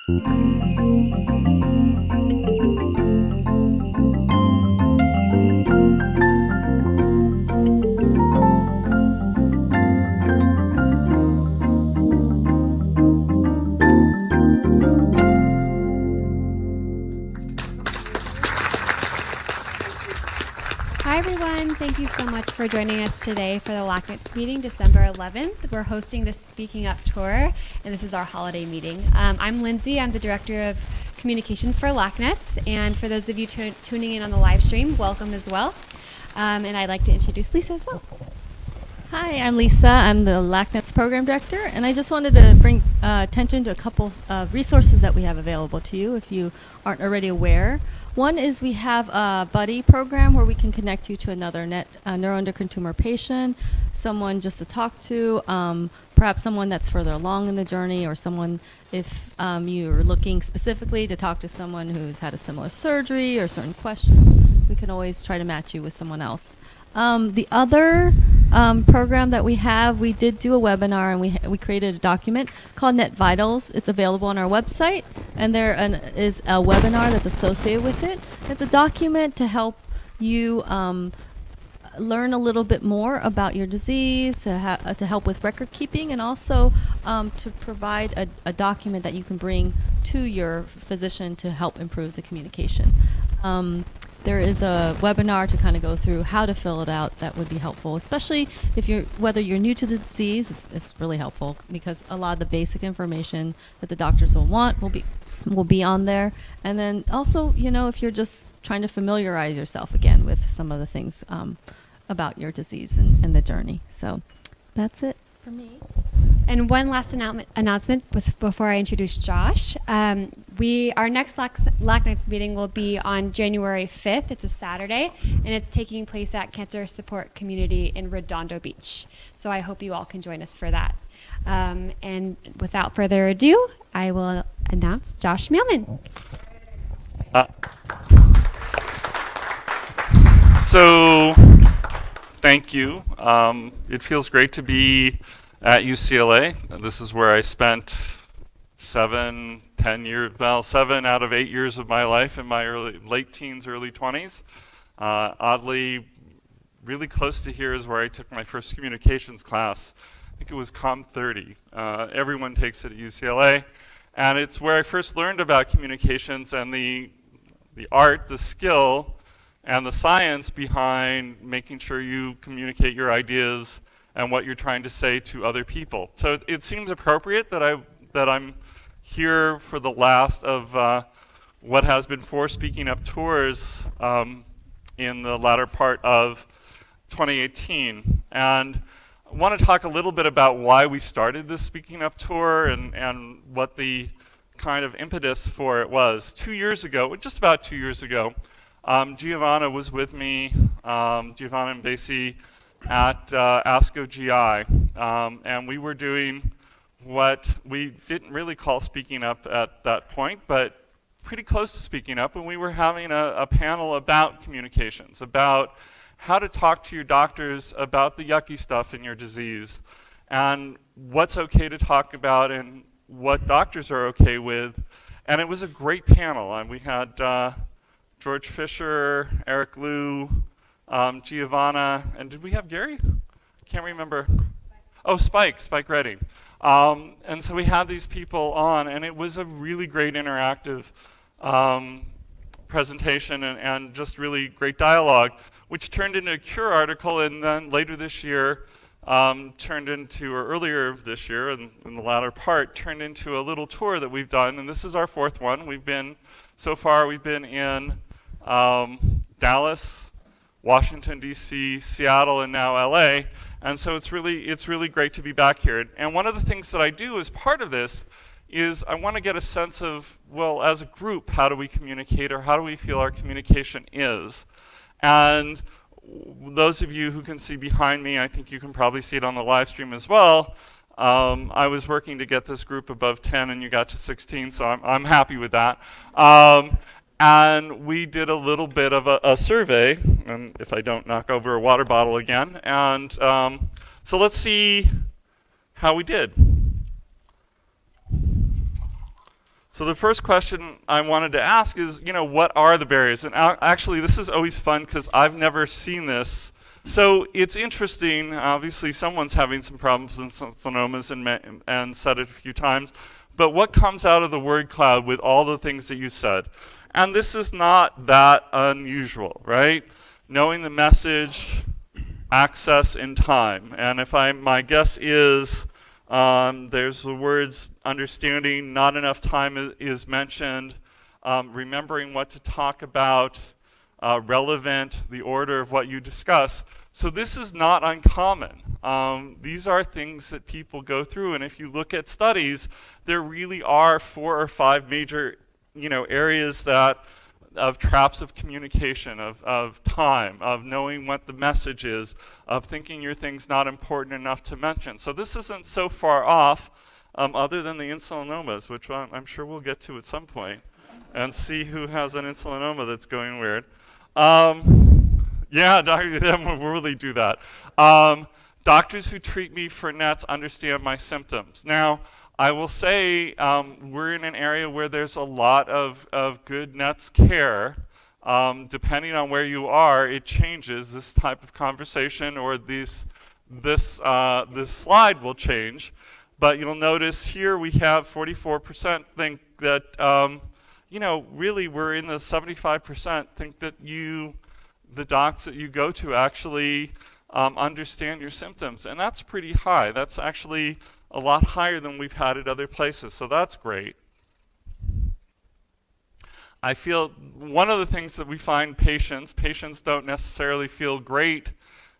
Hi everyone, thank you so much for joining us today for the LACNETS meeting, December 11th. We're hosting this Speaking Up tour, and this is our holiday meeting. I'm Lindsay, I'm the Director of Communications for LACNETS, and for those of you tuning in on the live stream, welcome as well. And I'd like to introduce Lisa as well. Hi, I'm Lisa. I'm the LACNETS Program Director, and I just wanted to bring attention to a couple of resources that we have available to you if you aren't already aware. One is we have a buddy program where we can connect you to another neuroendocrine tumor patient, someone just to talk to, perhaps someone that's further along in the journey, or someone if you're looking specifically to talk to someone who's had a similar surgery or certain questions, we can always try to match you with someone else. The other program that we have, we did do a webinar, and we created a document called Net Vitals. It's available on our website, and there is a webinar that's associated with it. It's a document to help you learn a little bit more about your disease, to help with record keeping, and also to provide a document that you can bring to your physician to help improve the communication. There is a webinar to kind of go through how to fill it out that would be helpful, especially if whether you're new to the disease. It's really helpful because a lot of the basic information that the doctors will want will be on there. And then also, if you're just trying to familiarize yourself again with some of the things about your disease and the journey. So that's it for me. And one last announcement before I introduce Josh. Our next LACNETS meeting will be on January 5th. It's a Saturday, and it's taking place at Cancer Support Community in Redondo Beach. So I hope you all can join us for that. And without further ado, I will announce Josh Mailman. So, thank you. It feels great to be at UCLA. This is where I spent 7 out of 8 years of my life in my late teens, early 20s. Oddly, really close to here is where I took my first communications class. I think it was Com 30. Everyone takes it at UCLA. And it's where I first learned about communications and the art, the skill, and the science behind making sure you communicate your ideas and what you're trying to say to other people. So it seems appropriate that I'm here for the last of what has been 4 Speaking Up tours in the latter part of 2018. And I want to talk a little bit about why we started this Speaking Up tour and what the kind of impetus for it was. 2 years ago, just about 2 years ago, Giovanna was with me, Giovanna and Basie, at ASCO GI, and we were doing what we didn't really call Speaking Up at that point, but pretty close to Speaking Up, and we were having a panel about communications, about how to talk to your doctors about the yucky stuff in your disease, and what's okay to talk about and what doctors are okay with. And it was a great panel, and we had George Fisher, Eric Liu, Giovanna, and did we have Gary? Can't remember. Oh, Spike Reddy. And so we had these people on, and it was a really great interactive presentation and just really great dialogue, which turned into a Cure article, and then later this year turned into, or earlier this year, in the latter part, turned into a little tour that we've done, and this is our 4th one. So far we've been in Dallas, Washington, D.C., Seattle, and now L.A., and so it's really great to be back here. And one of the things that I do as part of this is I want to get a sense of, well, as a group, how do we communicate, or how do we feel our communication is? And those of you who can see behind me, I think you can probably see it on the live stream as well. I was working to get this group above 10, and you got to 16, so I'm happy with that. And we did a little bit of a survey, and if I don't knock over a water bottle again. And so let's see how we did. So the first question I wanted to ask is, what are the barriers? And actually, this is always fun because I've never seen this. So it's interesting. Obviously, someone's having some problems with sonoma and said it a few times. But what comes out of the word cloud with all the things that you said? And this is not that unusual, right? Knowing the message, access, and time. And my guess is there's the words understanding, not enough time is mentioned, remembering what to talk about, relevant, the order of what you discuss. So this is not uncommon. These are things that people go through, and if you look at studies, there really are 4 or 5 major areas of traps of communication, of time, of knowing what the message is, of thinking your thing's not important enough to mention. So this isn't so far off, other than the insulinomas, which I'm sure we'll get to at some point, and see who has an insulinoma that's going weird. Yeah, we'll really do that. Doctors who treat me for NETs understand my symptoms. Now, I will say we're in an area where there's a lot of good NETs care. Depending on where you are, it changes. This type of conversation or this slide will change. But you'll notice here we have 44% think that, really we're in the 75% think that the docs that you go to actually understand your symptoms. And that's pretty high. That's actually a lot higher than we've had at other places, so that's great. I feel one of the things that we find patients don't necessarily feel great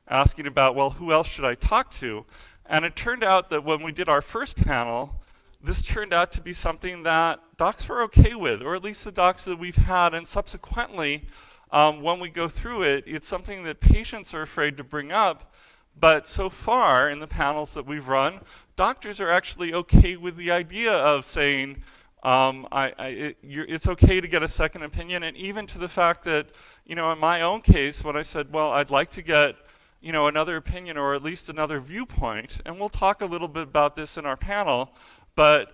asking about, well, who else should I talk to? And it turned out that when we did our first panel, this turned out to be something that docs were okay with, or at least the docs that we've had, and subsequently, when we go through it, it's something that patients are afraid to bring up. But so far, in the panels that we've run, doctors are actually okay with the idea of saying, it's okay to get a second opinion, and even to the fact that, in my own case, when I said, well, I'd like to get, another opinion or at least another viewpoint, and we'll talk a little bit about this in our panel, but,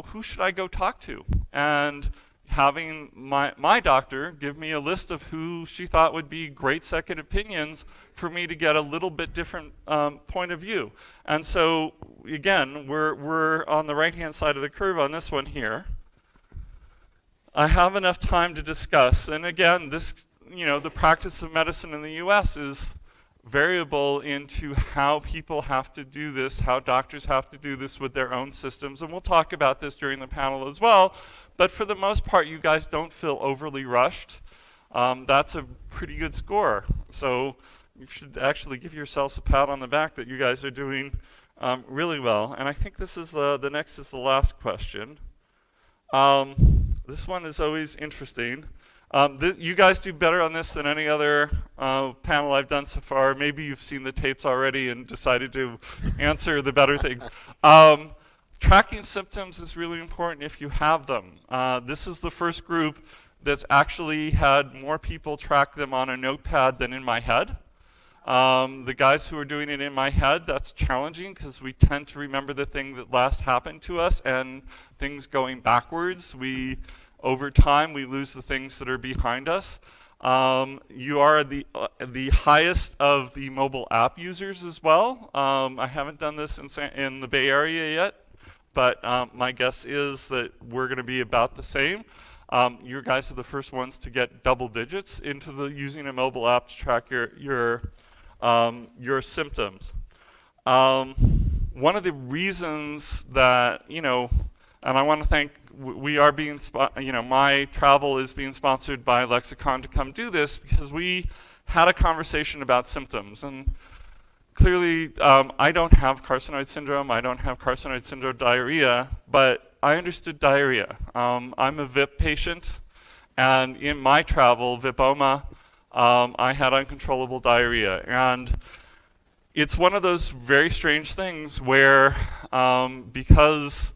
who should I go talk to? And having my doctor give me a list of who she thought would be great second opinions for me to get a little bit different point of view. And so, again, we're on the right-hand side of the curve on this one here. I have enough time to discuss. And again, this, the practice of medicine in the US is variable into how people have to do this, how doctors have to do this with their own systems. And we'll talk about this during the panel as well. But for the most part, you guys don't feel overly rushed. That's a pretty good score. So you should actually give yourselves a pat on the back that you guys are doing really well. And I think this is the next is the last question. This one is always interesting. You guys do better on this than any other panel I've done so far. Maybe you've seen the tapes already and decided to answer the better things. Tracking symptoms is really important if you have them. This is the first group that's actually had more people track them on a notepad than in my head. The guys who are doing it in my head, that's challenging because we tend to remember the thing that last happened to us, and things going backwards, over time, we lose the things that are behind us. You are the highest of the mobile app users as well. I haven't done this in the Bay Area yet, but my guess is that we're going to be about the same. You guys are the first ones to get double digits into using a mobile app to track your symptoms. One of the reasons that, and I want to thank, we are being, my travel is being sponsored by Lexicon to come do this because we had a conversation about symptoms. And clearly, I don't have carcinoid syndrome, I don't have carcinoid syndrome diarrhea, but I understood diarrhea. I'm a VIP patient, and in my travel, VIPoma, I had uncontrollable diarrhea. And it's one of those very strange things where, because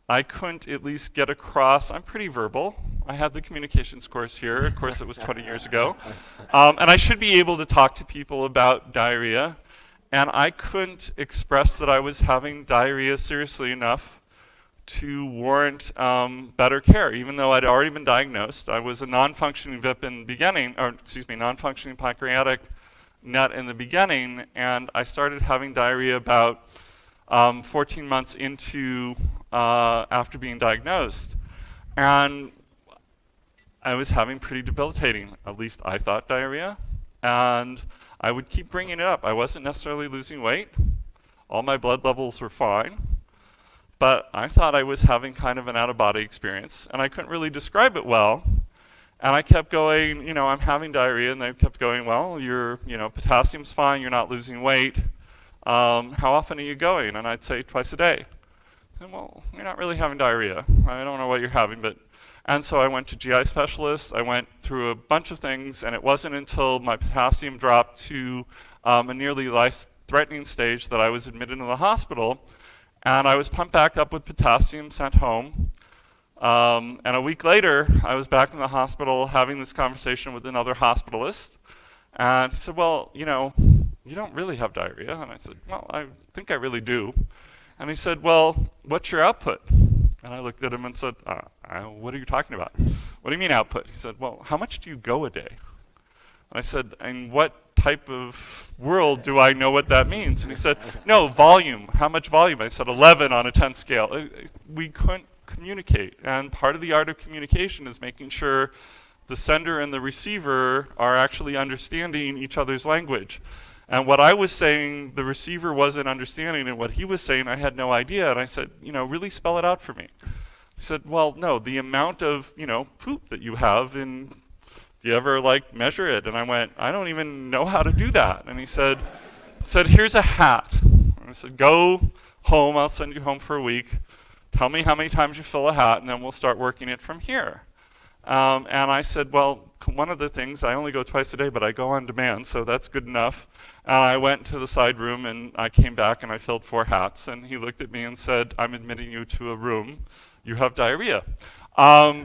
I couldn't at least get across, I'm pretty verbal. I had the communications course here. Of course, it was 20 years ago. And I should be able to talk to people about diarrhea. And I couldn't express that I was having diarrhea seriously enough to warrant better care, even though I'd already been diagnosed. I was a non-functioning VIP in the beginning, or excuse me, non-functioning pancreatic NET in the beginning, and I started having diarrhea about 14 months into after being diagnosed. And I was having pretty debilitating, at least I thought, diarrhea. And I would keep bringing it up. I wasn't necessarily losing weight. All my blood levels were fine. But I thought I was having kind of an out-of-body experience, and I couldn't really describe it well. And I kept going, I'm having diarrhea, and they kept going, well, your, potassium's fine, you're not losing weight. How often are you going? And I'd say twice a day. And, well, you're not really having diarrhea. I don't know what you're having, but... And so I went to GI specialists, I went through a bunch of things, and it wasn't until my potassium dropped to a nearly life-threatening stage that I was admitted into the hospital. And I was pumped back up with potassium, sent home. And a week later, I was back in the hospital having this conversation with another hospitalist. And he said, well, you don't really have diarrhea. And I said, well, I think I really do. And he said, well, what's your output? And I looked at him and said, what are you talking about? What do you mean output? He said, well, how much do you go a day? And I said, in what type of world do I know what that means? And he said, no, volume. How much volume? I said, 11 on a 10 scale. We couldn't communicate. And part of the art of communication is making sure the sender and the receiver are actually understanding each other's language. And what I was saying, the receiver wasn't understanding, and what he was saying, I had no idea. And I said, really spell it out for me. He said, well, no, the amount of, poop that you have, and do you ever measure it? And I went, I don't even know how to do that. And he said, here's a hat. And I said, go home, I'll send you home for a week. Tell me how many times you fill a hat, and then we'll start working it from here. And I said, well, one of the things, I only go twice a day, but I go on demand, so that's good enough. And I went to the side room, and I came back, and I filled 4 hats. And he looked at me and said, I'm admitting you to a room. You have diarrhea.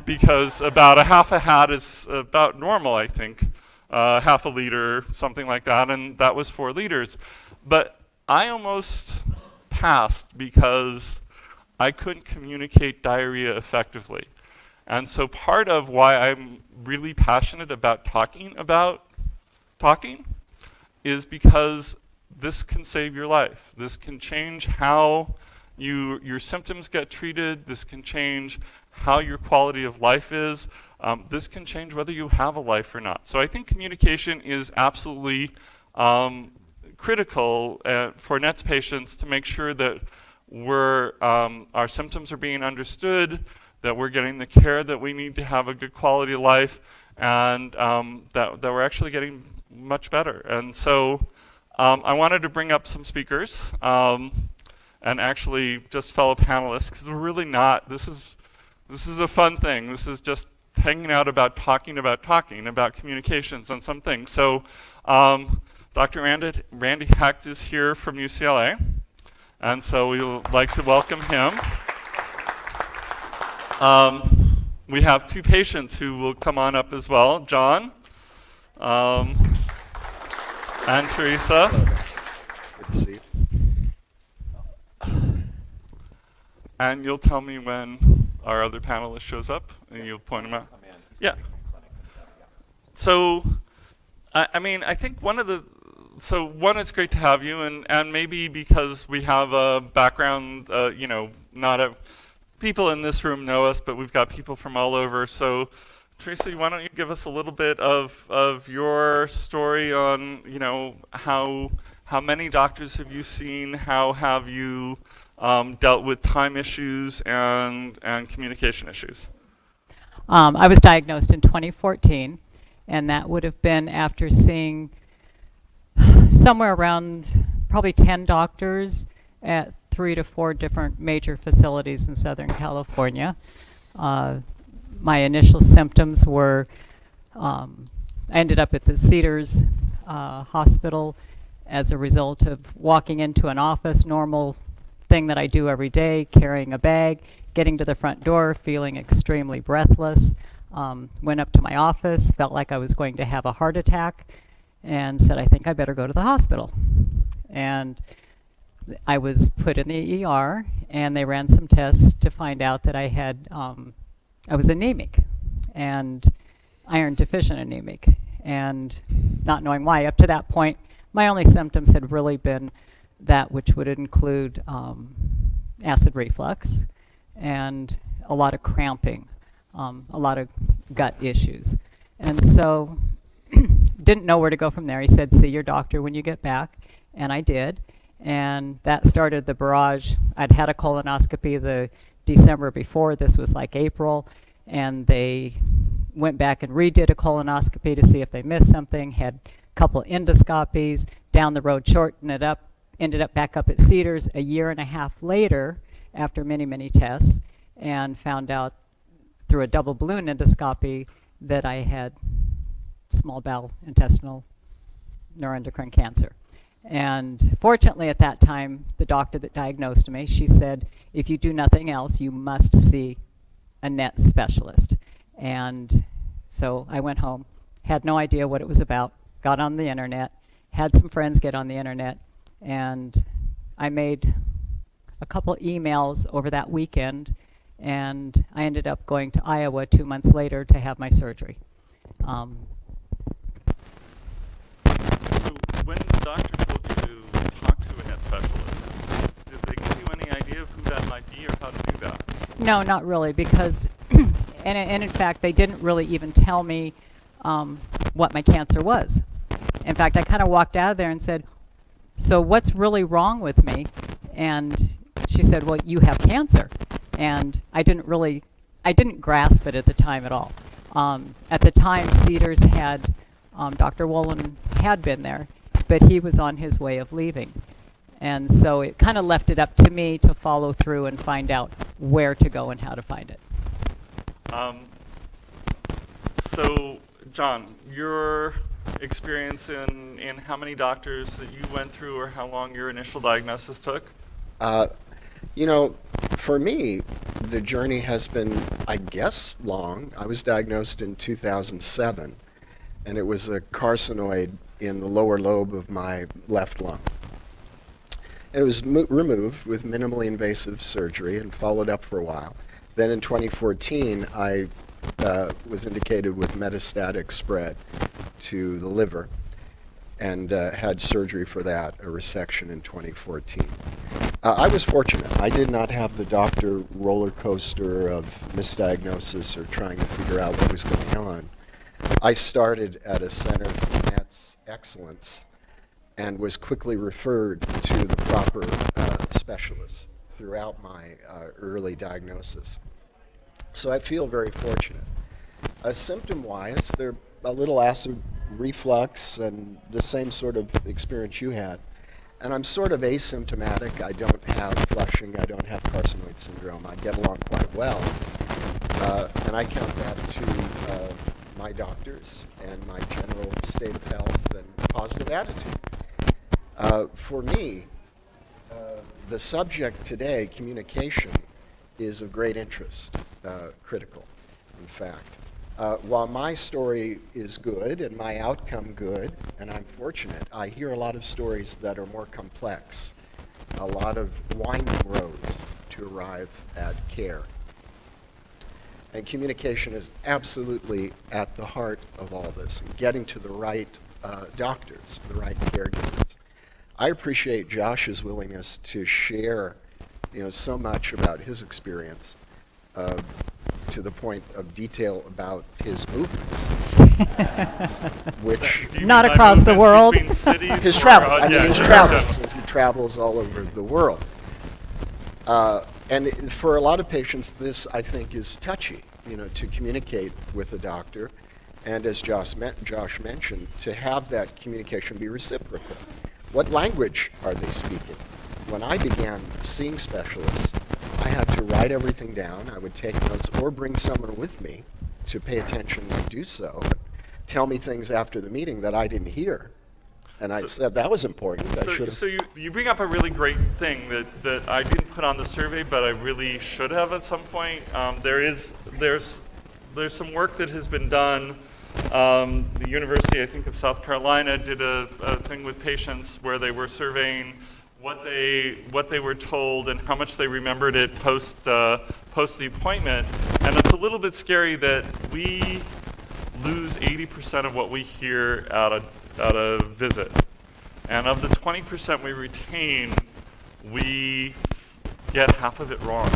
Because about a half a hat is about normal, I think. Half a liter, something like that, and that was 4 liters. But I almost passed because I couldn't communicate diarrhea effectively. And so part of why I'm really passionate about talking is because this can save your life. This can change how your symptoms get treated. This can change how your quality of life is. This can change whether you have a life or not. So I think communication is absolutely critical for NETS patients to make sure that our symptoms are being understood, that we're getting the care that we need to have a good quality of life, and that we're actually getting much better. And so I wanted to bring up some speakers and actually just fellow panelists, because we're really not, this is a fun thing. This is just hanging out about talking about communications on some things. So Dr. Randi Hecht is here from UCLA, and so we would like to welcome him. We have 2 patients who will come on up as well, John and Teresa. Good to see you. And you'll tell me when our other panelist shows up, and you'll point him out. Yeah. So, I think one, it's great to have you, and maybe because we have a background, people in this room know us, but we've got people from all over. So, Teresa, why don't you give us a little bit of your story on, how many doctors have you seen? How have you dealt with time issues and communication issues? I was diagnosed in 2014, and that would have been after seeing somewhere around probably 10 doctors at 3 to 4 different major facilities in Southern California. My initial symptoms were, I ended up at the Cedars Hospital as a result of walking into an office, normal thing that I do every day, carrying a bag, getting to the front door, feeling extremely breathless. Went up to my office, felt like I was going to have a heart attack, and said, I think I better go to the hospital. And I was put in the ER, and they ran some tests to find out that I had, I was anemic, and iron deficient anemic, and not knowing why. Up to that point, my only symptoms had really been that which would include acid reflux and a lot of cramping, a lot of gut issues. And so didn't know where to go from there. He said, see your doctor when you get back, and I did. And that started the barrage. I'd had a colonoscopy the December before. This was like April, and they went back and redid a colonoscopy to see if they missed something, had a couple endoscopies, down the road shortened it up, ended up back up at Cedars a year and a half later after many, many tests, and found out through a double balloon endoscopy that I had small bowel intestinal neuroendocrine cancer. And fortunately at that time, the doctor that diagnosed me, she said, if you do nothing else, you must see a NET specialist. And so I went home, had no idea what it was about, got on the internet, had some friends get on the internet, and I made a couple emails over that weekend, and I ended up going to Iowa 2 months later to have my surgery. So when the doctor told you to talk to a NET specialist, did they give you any idea of who that might be or how to do that? No, not really, because, and in fact, they didn't really even tell me what my cancer was. In fact, I kind of walked out of there and said, so what's really wrong with me? And she said, well, you have cancer. And I didn't grasp it at the time at all. At the time, Cedars had, Dr. Wolin had been there, but he was on his way of leaving. And so it kind of left it up to me to follow through and find out where to go and how to find it. So, John, your experience in how many doctors that you went through or how long your initial diagnosis took? You know, for me, the journey has been, I guess, long. I was diagnosed in 2007, and it was a carcinoid in the lower lobe of my left lung. It was removed with minimally invasive surgery and followed up for a while. Then in 2014, I was indicated with metastatic spread to the liver and had surgery for that, a resection in 2014. I was fortunate. I did not have the doctor roller coaster of misdiagnosis or trying to figure out what was going on. I started at a center for NET's excellence and was quickly referred to the proper specialists throughout my early diagnosis. So I feel very fortunate. Symptom-wise, they're a little acid reflux and the same sort of experience you had. And I'm sort of asymptomatic. I don't have flushing. I don't have carcinoid syndrome. I get along quite well. And I count that to my doctors and my general state of health and positive attitude. For me, the subject today, communication, is of great interest, critical, in fact. While my story is good and my outcome good, and I'm fortunate, I hear a lot of stories that are more complex, a lot of winding roads to arrive at care. And communication is absolutely at the heart of all this, and getting to the right doctors, the right caregivers. I appreciate Josh's willingness to share, so much about his experience, to the point of detail about his movements, which Not across the world. his travels. His travels. And he travels all over the world. And for a lot of patients, this I think is touchy, to communicate with a doctor, and as Josh mentioned, to have that communication be reciprocal. What language are they speaking? When I began seeing specialists, I had to write everything down. I would take notes or bring someone with me to pay attention and do so. Tell me things after the meeting that I didn't hear. And I said that was important. So you bring up a really great thing that I didn't put on the survey, but I really should have at some point. There's some work that has been done. The University, I think, of South Carolina did a thing with patients where they were surveying what they were told and how much they remembered it post the appointment. And it's a little bit scary that we lose 80% of what we hear at a visit. And of the 20% we retain, we get half of it wrong.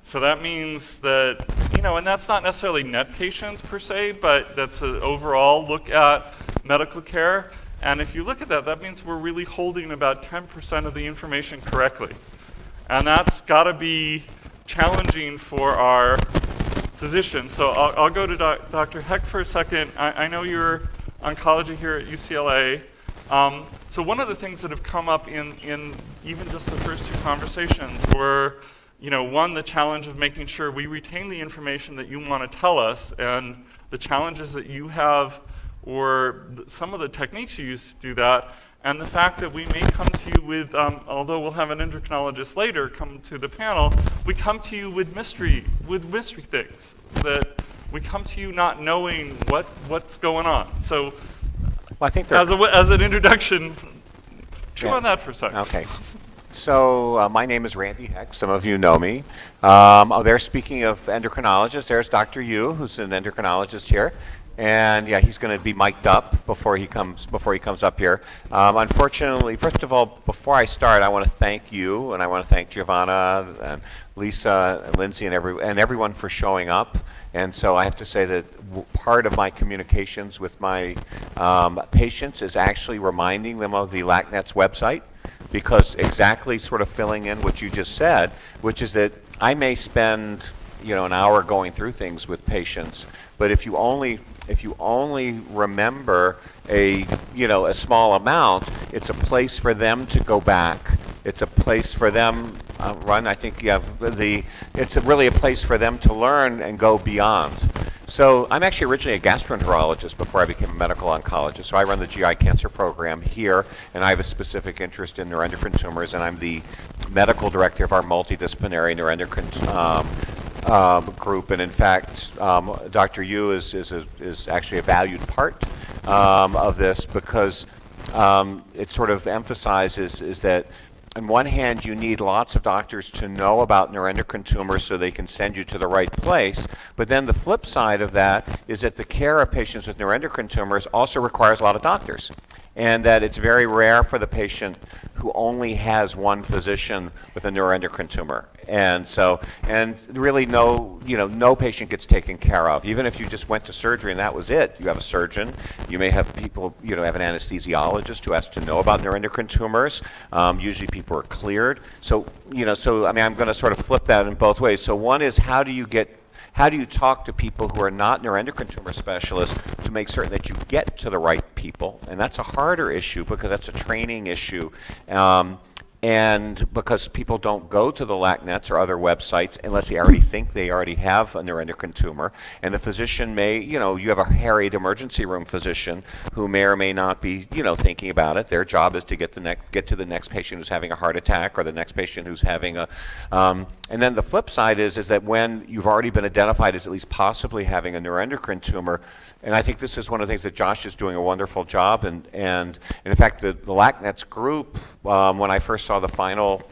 So that means that, and that's not necessarily NET patients per se, but that's an overall look at medical care. And if you look at that, that means we're really holding about 10% of the information correctly. And that's got to be challenging for our physicians. So I'll go to Dr. Hecht for a second. I know you're oncology here at UCLA. So one of the things that have come up in even just the first two conversations were, one, the challenge of making sure we retain the information that you want to tell us, and the challenges that you have, or some of the techniques you use to do that, and the fact that we may come to you with, although we'll have an endocrinologist later come to the panel, we come to you with mystery things, that we come to you not knowing what's going on. So, well, I think as an introduction, chew on that for a second. Okay. So my name is Randi X. Some of you know me. There, speaking of endocrinologists, there's Dr. Yu, who's an endocrinologist here. And yeah, he's going to be mic'd up before he comes up here. Unfortunately, first of all, before I start, I want to thank you, and I want to thank Giovanna and Lisa and Lindsay and everyone for showing up. And so I have to say that part of my communications with my patients is actually reminding them of the LACNETS website, because exactly sort of filling in what you just said, which is that I may spend an hour going through things with patients, but if you only remember a small amount, it's a place for them to go back. It's a place for them, Ron, I think you have it's really a place for them to learn and go beyond. So I'm actually originally a gastroenterologist before I became a medical oncologist. So I run the GI cancer program here, and I have a specific interest in neuroendocrine tumors, and I'm the medical director of our multidisciplinary neuroendocrine group. And in fact, Dr. Yu is actually a valued part of this, because it sort of emphasizes is that on one hand, you need lots of doctors to know about neuroendocrine tumors so they can send you to the right place. But then the flip side of that is that the care of patients with neuroendocrine tumors also requires a lot of doctors. And that it's very rare for the patient who only has one physician with a neuroendocrine tumor. And so, and really no patient gets taken care of. Even if you just went to surgery and that was it, you have a surgeon, you may have people, have an anesthesiologist who has to know about neuroendocrine tumors. Usually people are cleared. So, I'm going to sort of flip that in both ways. So one is, how do you talk to people who are not neuroendocrine tumor specialists to make certain that you get to the right people? And that's a harder issue, because that's a training issue. And because people don't go to the LACNETS or other websites unless they already think they already have a neuroendocrine tumor. And the physician may, you have a harried emergency room physician who may or may not be, thinking about it. Their job is to get to the next patient who's having a heart attack, or the next patient who's having a, and then the flip side is that when you've already been identified as at least possibly having a neuroendocrine tumor, and I think this is one of the things that Josh is doing a wonderful job, and in fact the LACNETS group, when I first saw the final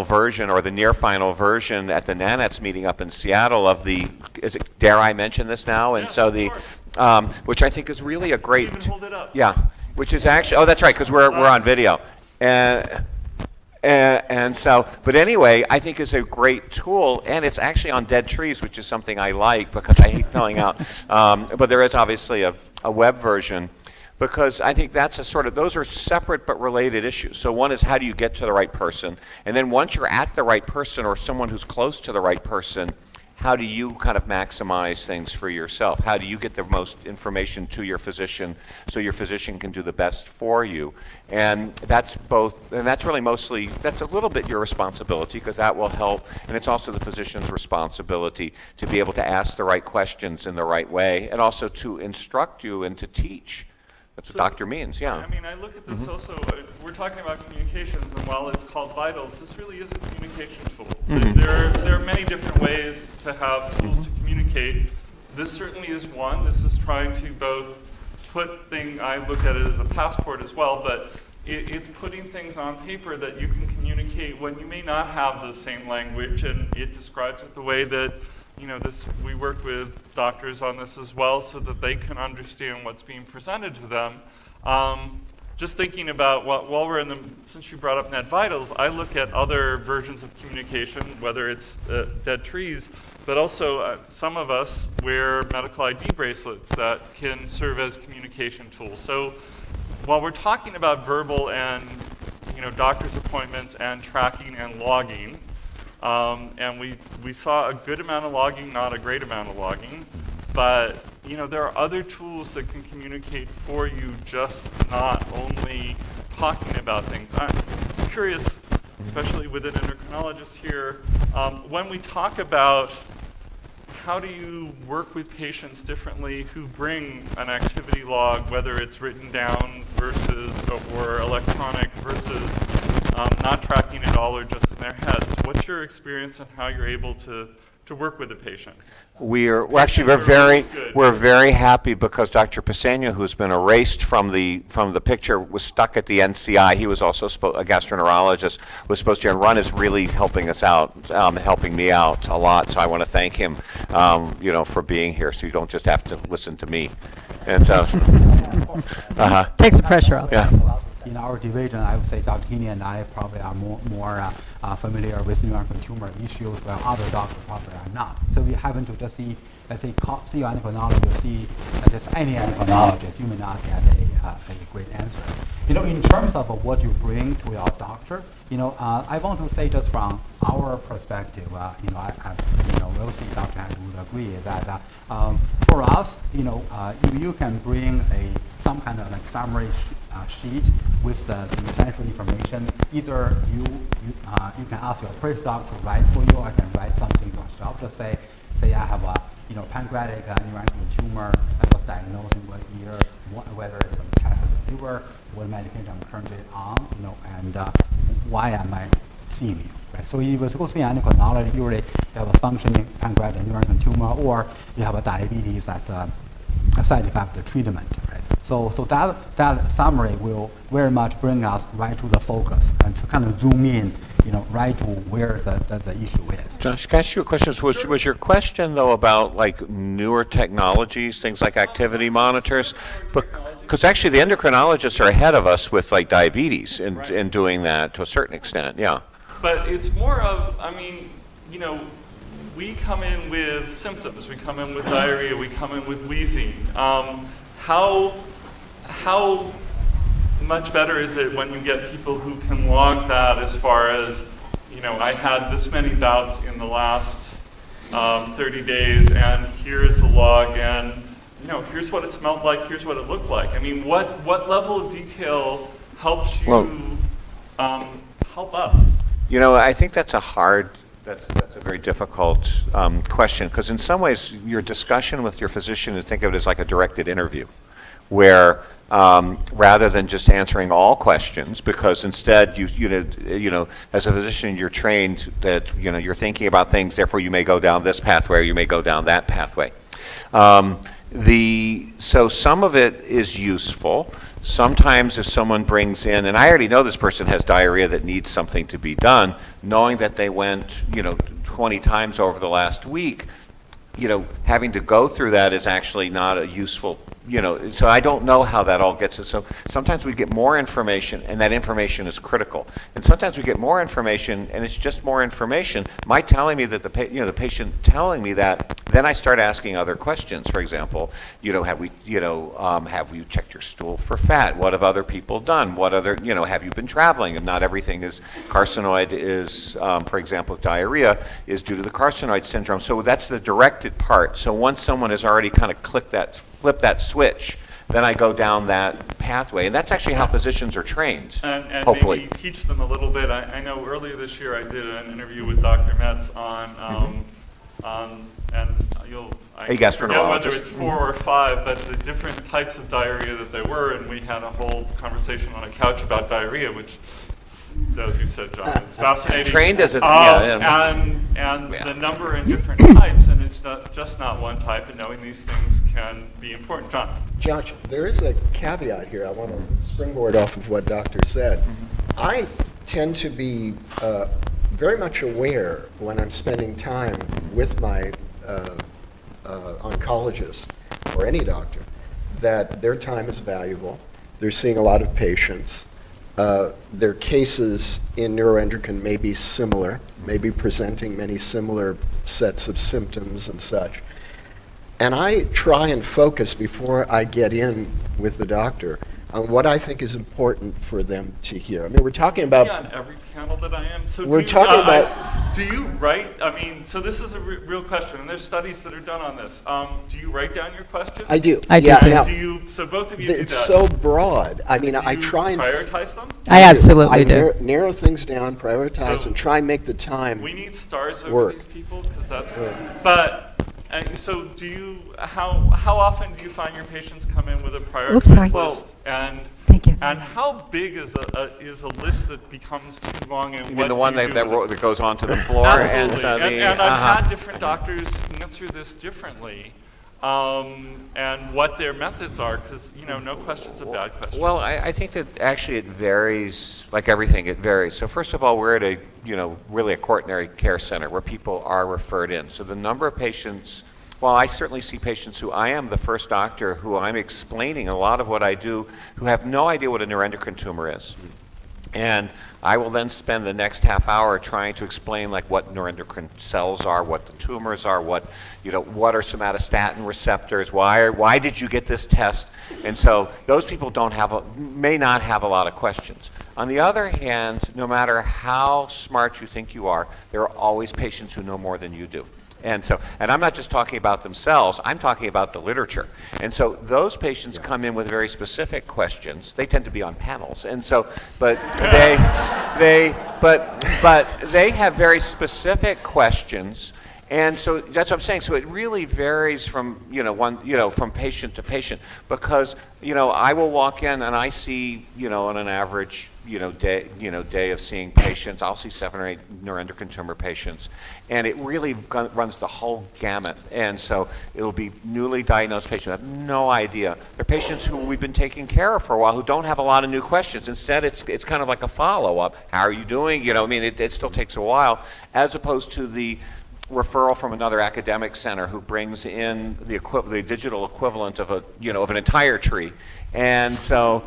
version, or the near final version, at the NANETS meeting up in Seattle of dare I mention this now? And so which I think is really a great, Even hold it up. yeah, which is actually, oh, that's right, because we're on video. And so, but anyway, I think it's a great tool, and it's actually on dead trees, which is something I like, because I hate filling out. But there is obviously a web version, because I think that's those are separate but related issues. So one is, how do you get to the right person? And then once you're at the right person, or someone who's close to the right person, how do you kind of maximize things for yourself? How do you get the most information to your physician so your physician can do the best for you? And that's really mostly, that's a little bit your responsibility, because that will help, and it's also the physician's responsibility to be able to ask the right questions in the right way, and also to instruct you and to teach. That's what doctor means, yeah. I mean, I look at this also, we're talking about communications, and while it's called Vitals, this really is a communication tool. There are many different ways to have tools to communicate. This certainly is one. This is trying to both I look at it as a passport as well, but it's putting things on paper that you can communicate when you may not have the same language, and it describes it the way that, we worked with doctors on this as well so that they can understand what's being presented to them. Just thinking about while we're since you brought up net vitals, I look at other versions of communication, whether it's dead trees, but also some of us wear medical ID bracelets that can serve as communication tools. So while we're talking about verbal and doctor's appointments and tracking and logging, and we saw a good amount of logging, not a great amount of logging, but there are other tools that can communicate for you, just not only talking about things. I'm curious, especially with an endocrinologist here, when we talk about how do you work with patients differently who bring an activity log, whether it's written down versus or electronic versus not tracking it all or just in their heads? What's your experience on how you're able to work with a patient? We're very happy because Dr. Pisagno, who's been erased from the picture, was stuck at the NCI. He was also a gastroenterologist, was supposed to, and Ron is really helping us out, helping me out a lot. So I want to thank him, for being here. So you don't just have to listen to me. And so, Takes the pressure off. yeah. In our division, I would say Dr. Heaney and I probably are more familiar with neuroendocrine tumor issues, while other doctors probably are not. So we happen to just see, let's say, see your endocrinologist, or see just any endocrinologist, you may not get a great answer. In terms of what you bring to your doctor, I want to say just from our perspective, we'll see Dr. Hecht would agree that for us, if you can bring some kind of like summary sheet with the essential information, either you can ask your priest doc to write for you, or I can write something yourself. Just say I have a pancreatic neuroendocrine tumor. I was diagnosed in what year, whether it's a test of the liver, what medication I'm currently on, and why am I seeing you? Right? So if you go see endocrinology, usually you have a functioning pancreatic neuroendocrine tumor, or you have a diabetes as a side effect of the treatment. Right? So that summary will very much bring us right to the focus and to kind of zoom in, right to where the issue is. Josh, can I ask you a question? Was your question, though, about like newer technologies, things like activity monitors? Because actually the endocrinologists are ahead of us with like diabetes in doing that to a certain extent, yeah. But it's more of, we come in with symptoms. We come in with diarrhea. We come in with wheezing. How much better is it when you get people who can log that as far as, I had this many bouts in the last 30 days, and here's the log, and here's what it smelled like, here's what it looked like. I mean, what level of detail helps you help us? I think that's a very difficult question, because in some ways your discussion with your physician, think of it as like a directed interview, where rather than just answering all questions, because instead you as a physician you're trained that you're thinking about things, therefore you may go down this pathway or you may go down that pathway. So some of it is useful. Sometimes if someone brings in, and I already know this person has diarrhea that needs something to be done, knowing that they went 20 times over the last week, having to go through that is actually not a useful, so I don't know how that all gets it. So sometimes we get more information, and that information is critical. And sometimes we get more information, and it's just more information. My telling me that the patient telling me that, then I start asking other questions. For example, have you checked your stool for fat? What have other people done? What other, have you been traveling? And not everything is carcinoid is, for example, diarrhea is due to the carcinoid syndrome. So that's the directed part. So once someone has already kind of flipped that switch, then I go down that pathway. And that's actually how physicians are trained, and hopefully. maybe teach them a little bit. I know earlier this year I did an interview with Dr. Metz on and I forget whether it's 4 or 5, but the different types of diarrhea that there were, and we had a whole conversation on a couch about diarrhea, which as you said, John, it's fascinating. Trained as a and Yeah. the number and different types, and it's just not one type, and knowing these things can be important. John. Josh, there is a caveat here. I want to springboard off of what Doctor said. I tend to be very much aware when I'm spending time with my oncologist or any doctor that their time is valuable. They're seeing a lot of patients. Their cases in neuroendocrine may be similar, may be presenting many similar sets of symptoms and such. And I try and focus before I get in with the doctor on what I think is important for them to hear. I mean, we're talking about... On every panel that I am. So We're talking about... do you write, I mean, so this is a real question, and there's studies that are done on this. Do you write down your questions? I do. I do yeah, too. now, Do you, so both of you do that. it's so broad. I mean, Do I you try and... prioritize them? I absolutely I do. narrow things down, prioritize, So and try and make the time. We need stars over Work. these people, because that's, but, so do you, how often do you find your patients come in with a Oops, sorry. prioritized list? And Thank you. And how big is a list that becomes too long? And You what mean the one do you that, do with it? that goes onto the floor? Absolutely. And, And I've had different doctors answer this differently, and what their methods are, because no question's a bad question. Well, I think that actually it varies, like everything, it varies. So first of all, we're at a, really a quaternary care center where people are referred in. So the number of patients, well, I certainly see patients who I am the first doctor who I'm explaining a lot of what I do, who have no idea what a neuroendocrine tumor is. And I will then spend the next half hour trying to explain like what neuroendocrine cells are, what the tumors are, what are somatostatin receptors, why did you get this test? And so those people may not have a lot of questions. On the other hand, no matter how smart you think you are, there are always patients who know more than you do. And I'm not just talking about themselves, I'm talking about the literature. And so those patients come in with very specific questions. They tend to be on panels. And so, but they have very specific questions. And so that's what I'm saying. So it really varies from, from patient to patient, because, I will walk in and I see, on an average, day of seeing patients, I'll see 7 or 8 neuroendocrine tumor patients, and it really runs the whole gamut. And so it'll be newly diagnosed patients who have no idea. They're patients who we've been taking care of for a while who don't have a lot of new questions. Instead, it's kind of like a follow-up. How are you doing? It still takes a while, as opposed to the referral from another academic center who brings in the digital equivalent of an entire tree, and so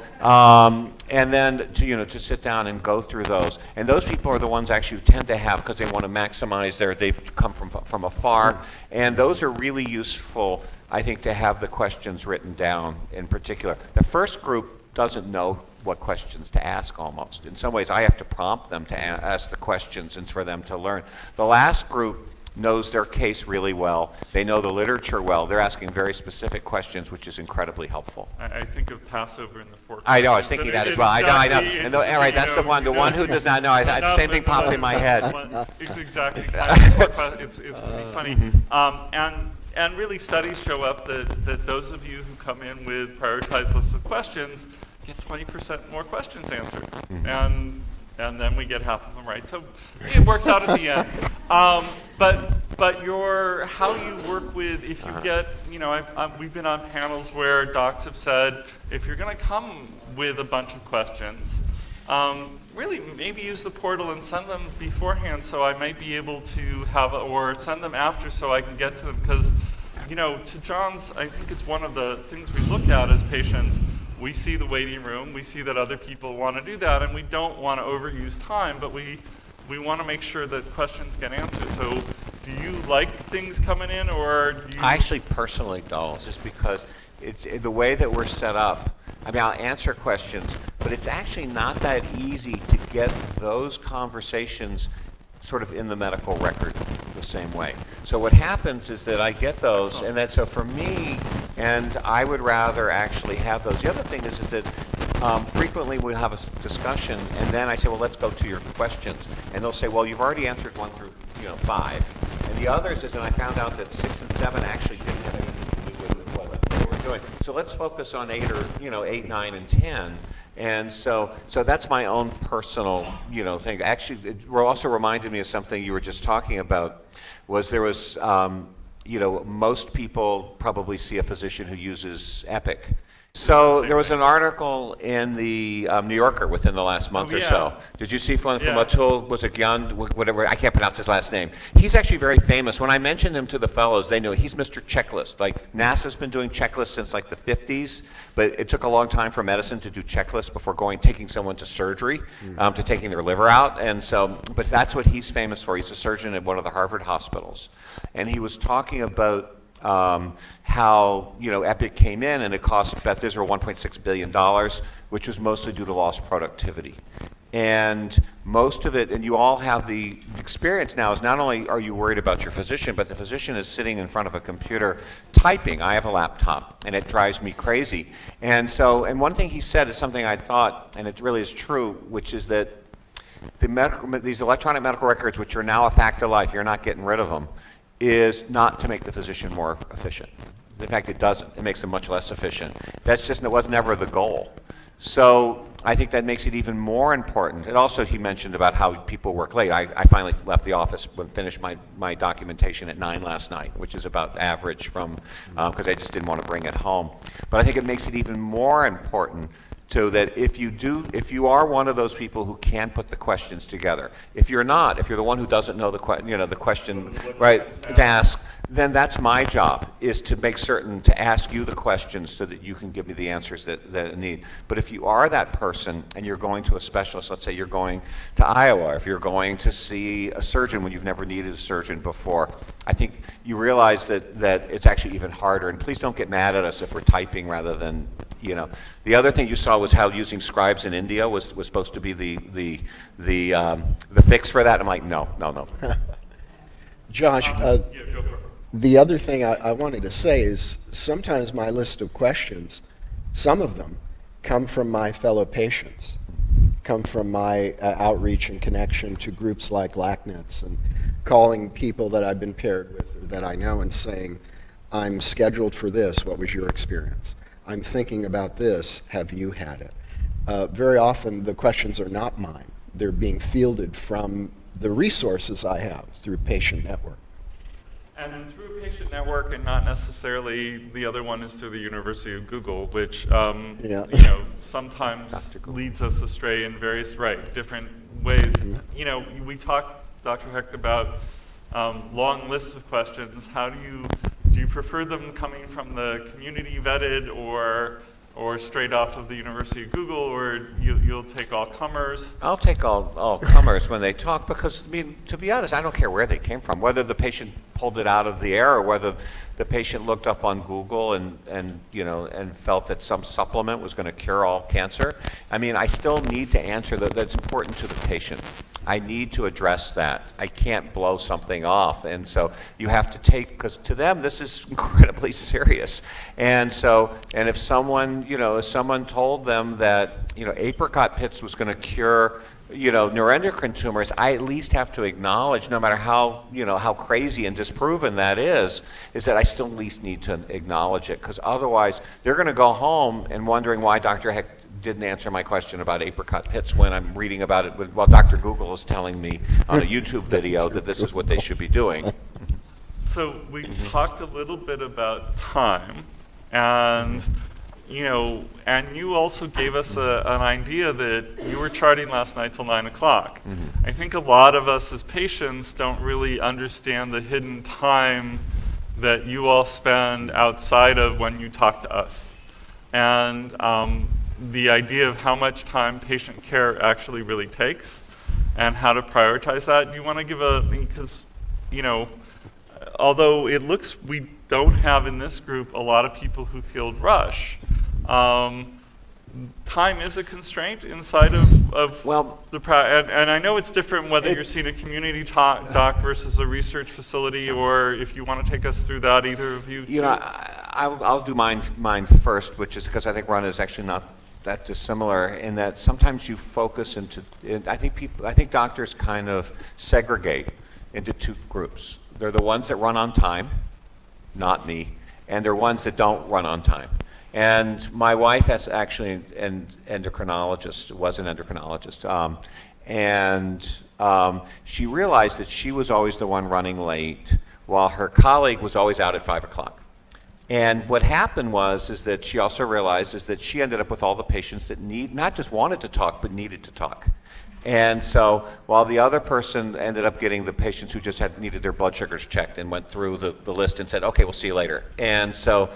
and then to sit down and go through those. And those people are the ones actually who tend to have, because they want to maximize they've come from afar, and those are really useful, I think, to have the questions written down in particular. The first group doesn't know what questions to ask almost. In some ways, I have to prompt them to ask the questions and for them to learn. The last group knows their case really well. They know the literature well. They're asking very specific questions, which is incredibly helpul. I think of Passover in the 4 I know, I was thinking that as well. I know. And all right, that's the one who does not know. The same thing popped in my head. It's exactly. It's pretty funny. And really, studies show up that those of you who come in with prioritized lists of questions get 20% more questions answered. And then we get half of them right. So it works out at the end. But how you work with, if you get, we've been on panels where docs have said, if you're going to come with a bunch of questions, really maybe use the portal and send them beforehand, so I might be able to or send them after so I can get to them. Because, to John's, I think it's one of the things we look at as patients. We see the waiting room, we see that other people want to do that, and we don't want to overuse time, but we want to make sure that questions get answered. So do you like things coming in, or do you... I actually personally don't, just because it's the way that we're set up. I mean, I'll answer questions, but it's actually not that easy to get those conversations sort of in the medical record the same way. So what happens is that I get those, and then so for me, and I would rather actually have those. The other thing is that frequently we'll have a discussion, and then I say, well, let's go to your questions, and they'll say, well, you've already answered 1 through 5, and the others is, and I found out that 6 and 7 actually didn't have anything to do with what they were doing. So let's focus on 8 or 8, 9, and 10. And so that's my own personal, thing. Actually, it also reminded me of something you were just talking about. There was, most people probably see a physician who uses Epic. So there was an article in the New Yorker within the last month or so. Did you see one from Atul? Was it Gyan? Whatever. I can't pronounce his last name. He's actually very famous. When I mentioned him to the fellows, they knew he's Mr. Checklist. Like NASA's been doing checklists since like the 50s, but it took a long time for medicine to do checklists before taking someone to surgery, to taking their liver out. And so, but that's what he's famous for. He's a surgeon at one of the Harvard hospitals, and he was talking about how Epic came in and it cost Beth Israel $1.6 billion, which was mostly due to lost productivity. And most of it, and you all have the experience now, is not only are you worried about your physician, but the physician is sitting in front of a computer typing. I have a laptop, and it drives me crazy. And one thing he said is something I thought, and it really is true, which is that these electronic medical records, which are now a fact of life, you're not getting rid of them, is not to make the physician more efficient. In fact, it doesn't. It makes them much less efficient. It was never the goal. So I think that makes it even more important. And also he mentioned about how people work late. I finally left the office and finished my documentation at 9 last night, which is about average because I just didn't want to bring it home. But I think it makes it even more important so that if you are one of those people who can put the questions together, if you're the one who doesn't know the question, right, to ask, then that's my job, is to make certain to ask you the questions so that you can give me the answers that I need. But if you are that person and you're going to a specialist, let's say you're going to Iowa, if you're going to see a surgeon when you've never needed a surgeon before, I think you realize that it's actually even harder. And please don't get mad at us if we're typing rather than, The other thing you saw was how using scribes in India was supposed to be the fix for that. I'm like, no. Josh, the other thing I wanted to say is sometimes my list of questions, some of them come from my fellow patients, come from my outreach and connection to groups like LACNETS and calling people that I've been paired with or that I know and saying, I'm scheduled for this, what was your experience? I'm thinking about this, have you had it? Very often the questions are not mine. They're being fielded from the resources I have through Patient Network. And through Patient Network, and not necessarily the other one is through the University of Google, which sometimes leads us astray in various different ways. We talked, Dr. Hecht, about long lists of questions. How do you prefer them coming from the community vetted or straight off of the University of Google, or you'll take all comers? I'll take all comers when they talk because, to be honest, I don't care where they came from, whether the patient pulled it out of the air or whether the patient looked up on Google and felt that some supplement was going to cure all cancer. I still need to answer that's important to the patient. I need to address that. I can't blow something off. And so you have to because to them, this is incredibly serious. And if someone told them that, apricot pits was going to cure, neuroendocrine tumors, I at least have to acknowledge, no matter how crazy and disproven that is that I still at least need to acknowledge it. Because otherwise, they're going to go home and wondering why Dr. Hecht didn't answer my question about apricot pits when I'm reading about it while Dr. Google is telling me on a YouTube video that this is what they should be doing. So we talked a little bit about time, and you also gave us an idea that you were charting last night till 9 o'clock. Mm-hmm. I think a lot of us as patients don't really understand the hidden time that you all spend outside of when you talk to us. And the idea of how much time patient care actually really takes and how to prioritize that. Do you want to give because, although it looks we don't have in this group a lot of people who field rush, time is a constraint inside of and I know it's different whether you're seeing a community doc versus a research facility, or if you want to take us through that, either of you. I'll do mine first, which is because I think Ron is actually not that dissimilar in that sometimes you focus I think doctors kind of segregate into two groups. They're the ones that run on time, not me, and they're ones that don't run on time. And my wife has actually an endocrinologist, was an endocrinologist, and she realized that she was always the one running late, while her colleague was always out at 5 o'clock. And what happened is that she also realized is that she ended up with all the patients that not just wanted to talk, but needed to talk. And so while the other person ended up getting the patients who just needed their blood sugars checked and went through the list and said, okay, we'll see you later. And so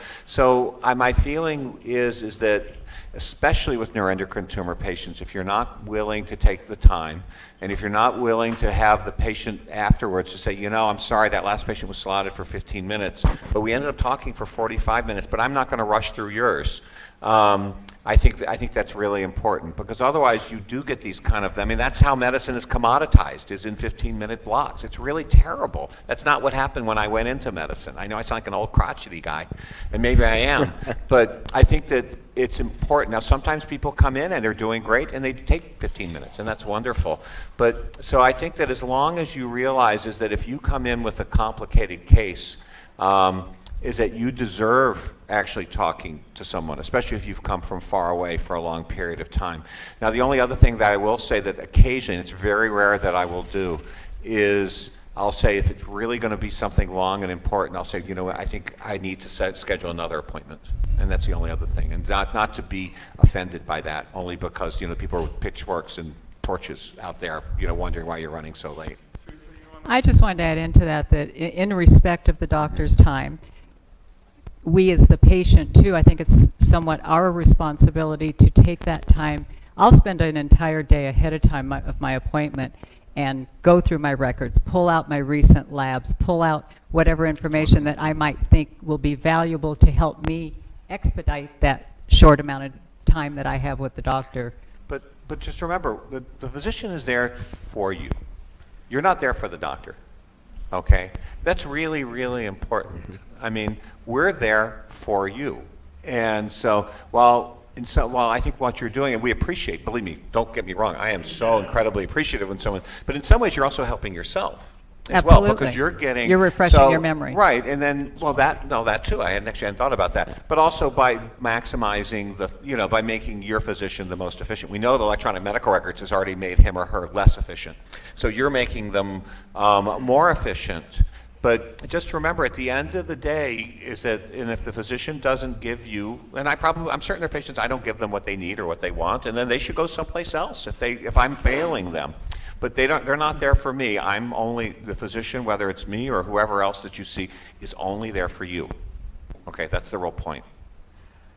my feeling is that, especially with neuroendocrine tumor patients, if you're not willing to take the time, and if you're not willing to have the patient afterwards to say, you know, I'm sorry, that last patient was slotted for 15 minutes, but we ended up talking for 45 minutes, but I'm not going to rush through yours. I think that's really important, because otherwise you do get these kind of, I mean, that's how medicine is commoditized, is in 15-minute blocks. It's really terrible. That's not what happened when I went into medicine. I know I sound like an old crotchety guy, and maybe I am, but I think that it's important. Now, sometimes people come in and they're doing great and they take 15 minutes, and that's wonderful. But so I think that as long as you realize is that if you come in with a complicated case, is that you deserve actually talking to someone, especially if you've come from far away for a long period of time. Now, the only other thing that I will say that occasionally, it's very rare that I will do, is I'll say if it's really going to be something long and important, I'll say, you know what, I think I need to schedule another appointment. And that's the only other thing. And not to be offended by that, only because, you know, people are with pitchforks and torches out there, you know, wondering why you're running so late. I just wanted to add into that in respect of the doctor's time, we as the patient too, I think it's somewhat our responsibility to take that time. I'll spend an entire day ahead of time of my appointment and go through my records, pull out my recent labs, pull out whatever information that I might think will be valuable to help me expedite that short amount of time that I have with the doctor. But just remember, the physician is there for you. You're not there for the doctor, okay? That's really, really important. I mean, we're there for you. And so while I think what you're doing, and we appreciate, believe me, don't get me wrong, I am so incredibly appreciative when someone, but in some ways you're also helping yourself as Absolutely. well, because you're refreshing your memory. Right, and then, well, that too, I hadn't thought about that, but also by maximizing by making your physician the most efficient. We know the electronic medical records has already made him or her less efficient. So you're making them more efficient. But just remember, at the end of the day, is that, and if the physician doesn't give you, and I'm certain there are patients I don't give them what they need or what they want, and then they should go someplace else if I'm failing them. But they're not there for me. I'm only the physician, whether it's me or whoever else that you see, is only there for you. Okay, that's the real point.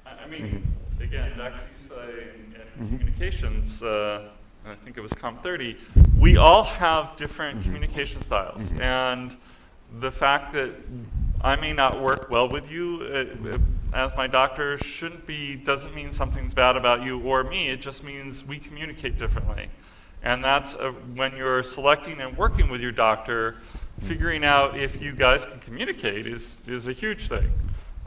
I mean, again, back to you saying in communications, I think it was Com 30, we all have different communication styles, and the fact that I may not work well with you as my doctor doesn't mean something's bad about you or me. It just means we communicate differently. And that's when you're selecting and working with your doctor, figuring out if you guys can communicate is a huge thing.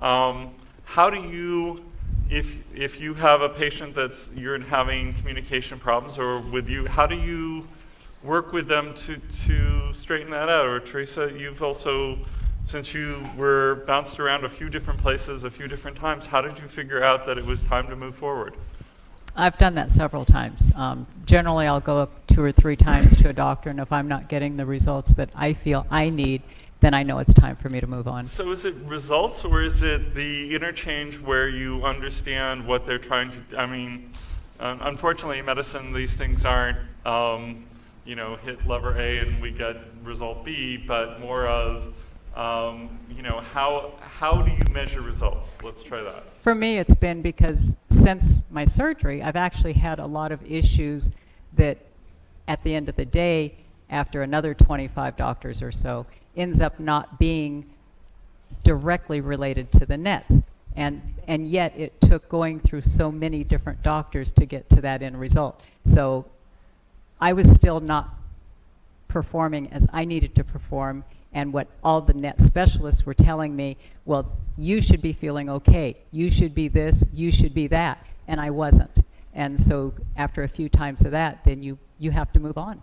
How do you, if you have a patient you're having communication problems or with you, how do you work with them to straighten that out? Or Teresa, you've also, since you were bounced around a few different places a few different times, how did you figure out that it was time to move forward? I've done that several times. Generally, I'll go up 2 or 3 times to a doctor, and if I'm not getting the results that I feel I need, then I know it's time for me to move on. So is it results, or is it the interchange where you understand what they're trying to, I mean, unfortunately in medicine, these things aren't, hit lever A and we get result B, but more of, how do you measure results? Let's try that. For me, it's been because since my surgery, I've actually had a lot of issues that at the end of the day, after another 25 doctors or so, ends up not being directly related to the nets. And yet it took going through so many different doctors to get to that end result. So I was still not performing as I needed to perform, and what all the net specialists were telling me, well, you should be feeling okay, you should be this, you should be that, and I wasn't. And so after a few times of that, then you have to move on.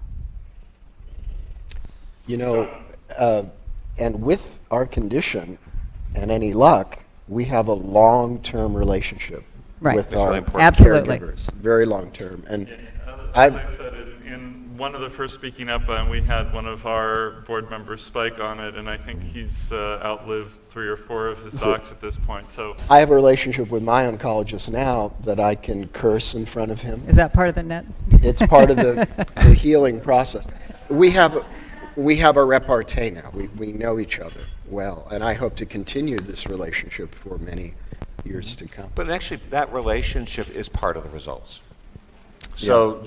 And with our condition, and any luck, we have a long-term relationship Right. with That's our really important. Absolutely. caregivers, very long-term. And As I've, I said, in one of the first speaking up, we had one of our board members spike on it, and I think he's outlived 3 or 4 of his docs at this point. So I have a relationship with my oncologist now that I can curse in front of him. Is that part of the net? It's part of the healing process. We have a repartee now. We know each other well, and I hope to continue this relationship for many years to come. But actually, that relationship is part of the results. So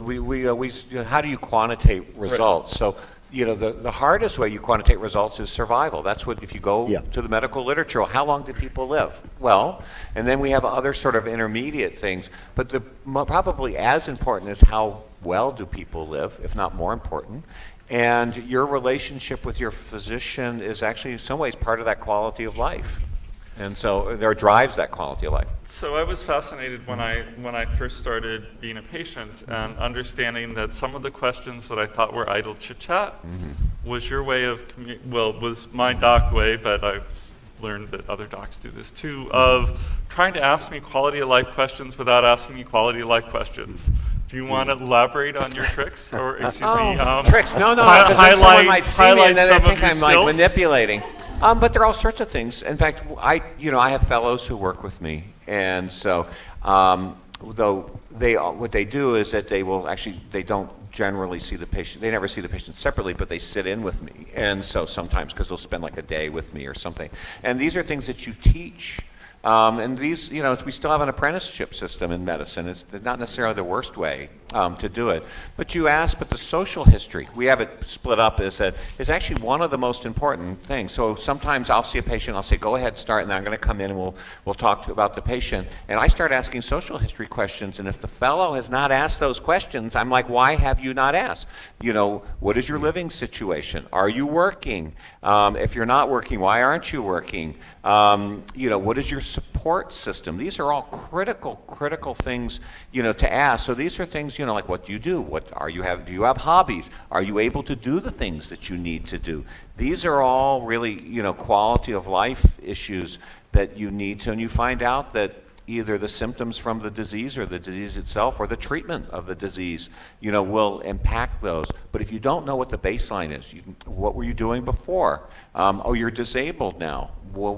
how do you quantitate results? So, the hardest way you quantitate results is survival. That's what, if you go to the medical literature, how long do people live? Well, and then we have other sort of intermediate things, but probably as important is how well do people live, if not more important. And your relationship with your physician is actually in some ways part of that quality of life. And so there drives that quality of life. So I was fascinated when I first started being a patient and understanding that some of the questions that I thought were idle chit-chat was your way of, was my doc way, but I've learned that other docs do this too, of trying to ask me quality of life questions without asking me quality of life questions. Do you want to elaborate on your tricks, or excuse me? Tricks? No, because then someone might see me and then they think I'm like skills? manipulating. But there are all sorts of things. In fact, I have fellows who work with me, and so though what they do is that they don't generally see the patient. They never see the patient separately, but they sit in with me, and so sometimes because they'll spend like a day with me or something. And these are things that you teach. And these, we still have an apprenticeship system in medicine. It's not necessarily the worst way to do it. But the social history, we have it split up, is actually one of the most important things. So sometimes I'll see a patient, I'll say, go ahead, start, and then I'm going to come in and we'll talk about the patient. And I start asking social history questions, and if the fellow has not asked those questions, I'm like, why have you not asked? What is your living situation? Are you working? If you're not working, why aren't you working? What is your support system? These are all critical things, to ask. So these are things, like what do you do? Do you have hobbies? Are you able to do the things that you need to do? These are all really, quality of life issues that you need to, and you find out that either the symptoms from the disease or the disease itself or the treatment of the disease, will impact those. But if you don't know what the baseline is, what were you doing before? You're disabled now. Well,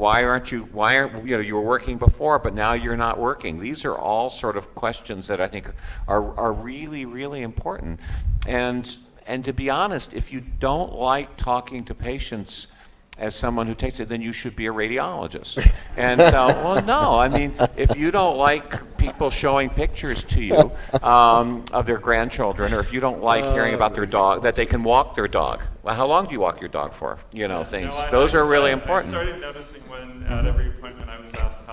you were working before, but now you're not working. These are all sort of questions that I think are really, really important. And to be honest, if you don't like talking to patients as someone who takes it, then you should be a radiologist. And so, well, no, I mean, if you don't like people showing pictures to you of their grandchildren, or if you don't like hearing about their dog, that they can walk their dog. Well, how long do you walk your dog for? Things. Those are really important. I started noticing when at every appointment I was asked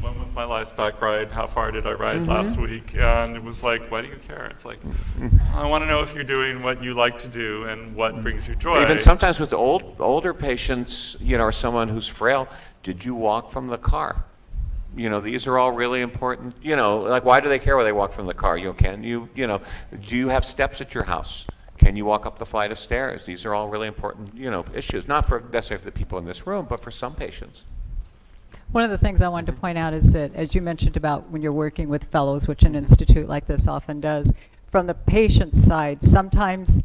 when was my last bike ride? How far did I ride last week? And it was like, why do you care? It's like, I want to know if you're doing what you like to do and what brings you joy. Even sometimes with older patients, or someone who's frail, did you walk from the car? These are all really important. Like, why do they care where they walk from the car? Do you have steps at your house? Can you walk up the flight of stairs? These are all really important, issues. Not necessarily for the people in this room, but for some patients. One of the things I wanted to point out is that, as you mentioned about when you're working with fellows, which an institute like this often does, from the patient's side, sometimes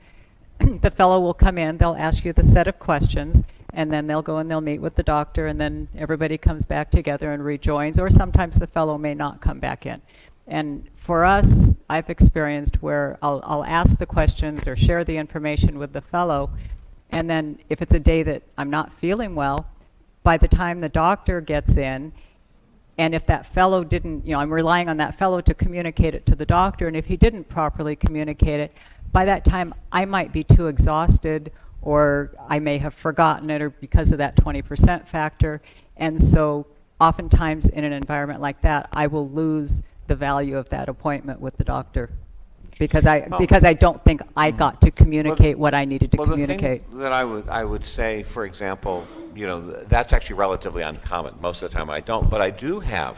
the fellow will come in, they'll ask you the set of questions, and then they'll go and they'll meet with the doctor, and then everybody comes back together and rejoins, or sometimes the fellow may not come back in. And for us, I've experienced where I'll ask the questions or share the information with the fellow, and then if it's a day that I'm not feeling well, by the time the doctor gets in, and if that fellow didn't, I'm relying on that fellow to communicate it to the doctor, and if he didn't properly communicate it, by that time I might be too exhausted, or I may have forgotten it, or because of that 20% factor. And so oftentimes in an environment like that, I will lose the value of that appointment with the doctor because I don't think I got to communicate what I needed to communicate. The thing that I would say, for example, that's actually relatively uncommon. Most of the time I don't, but I do have,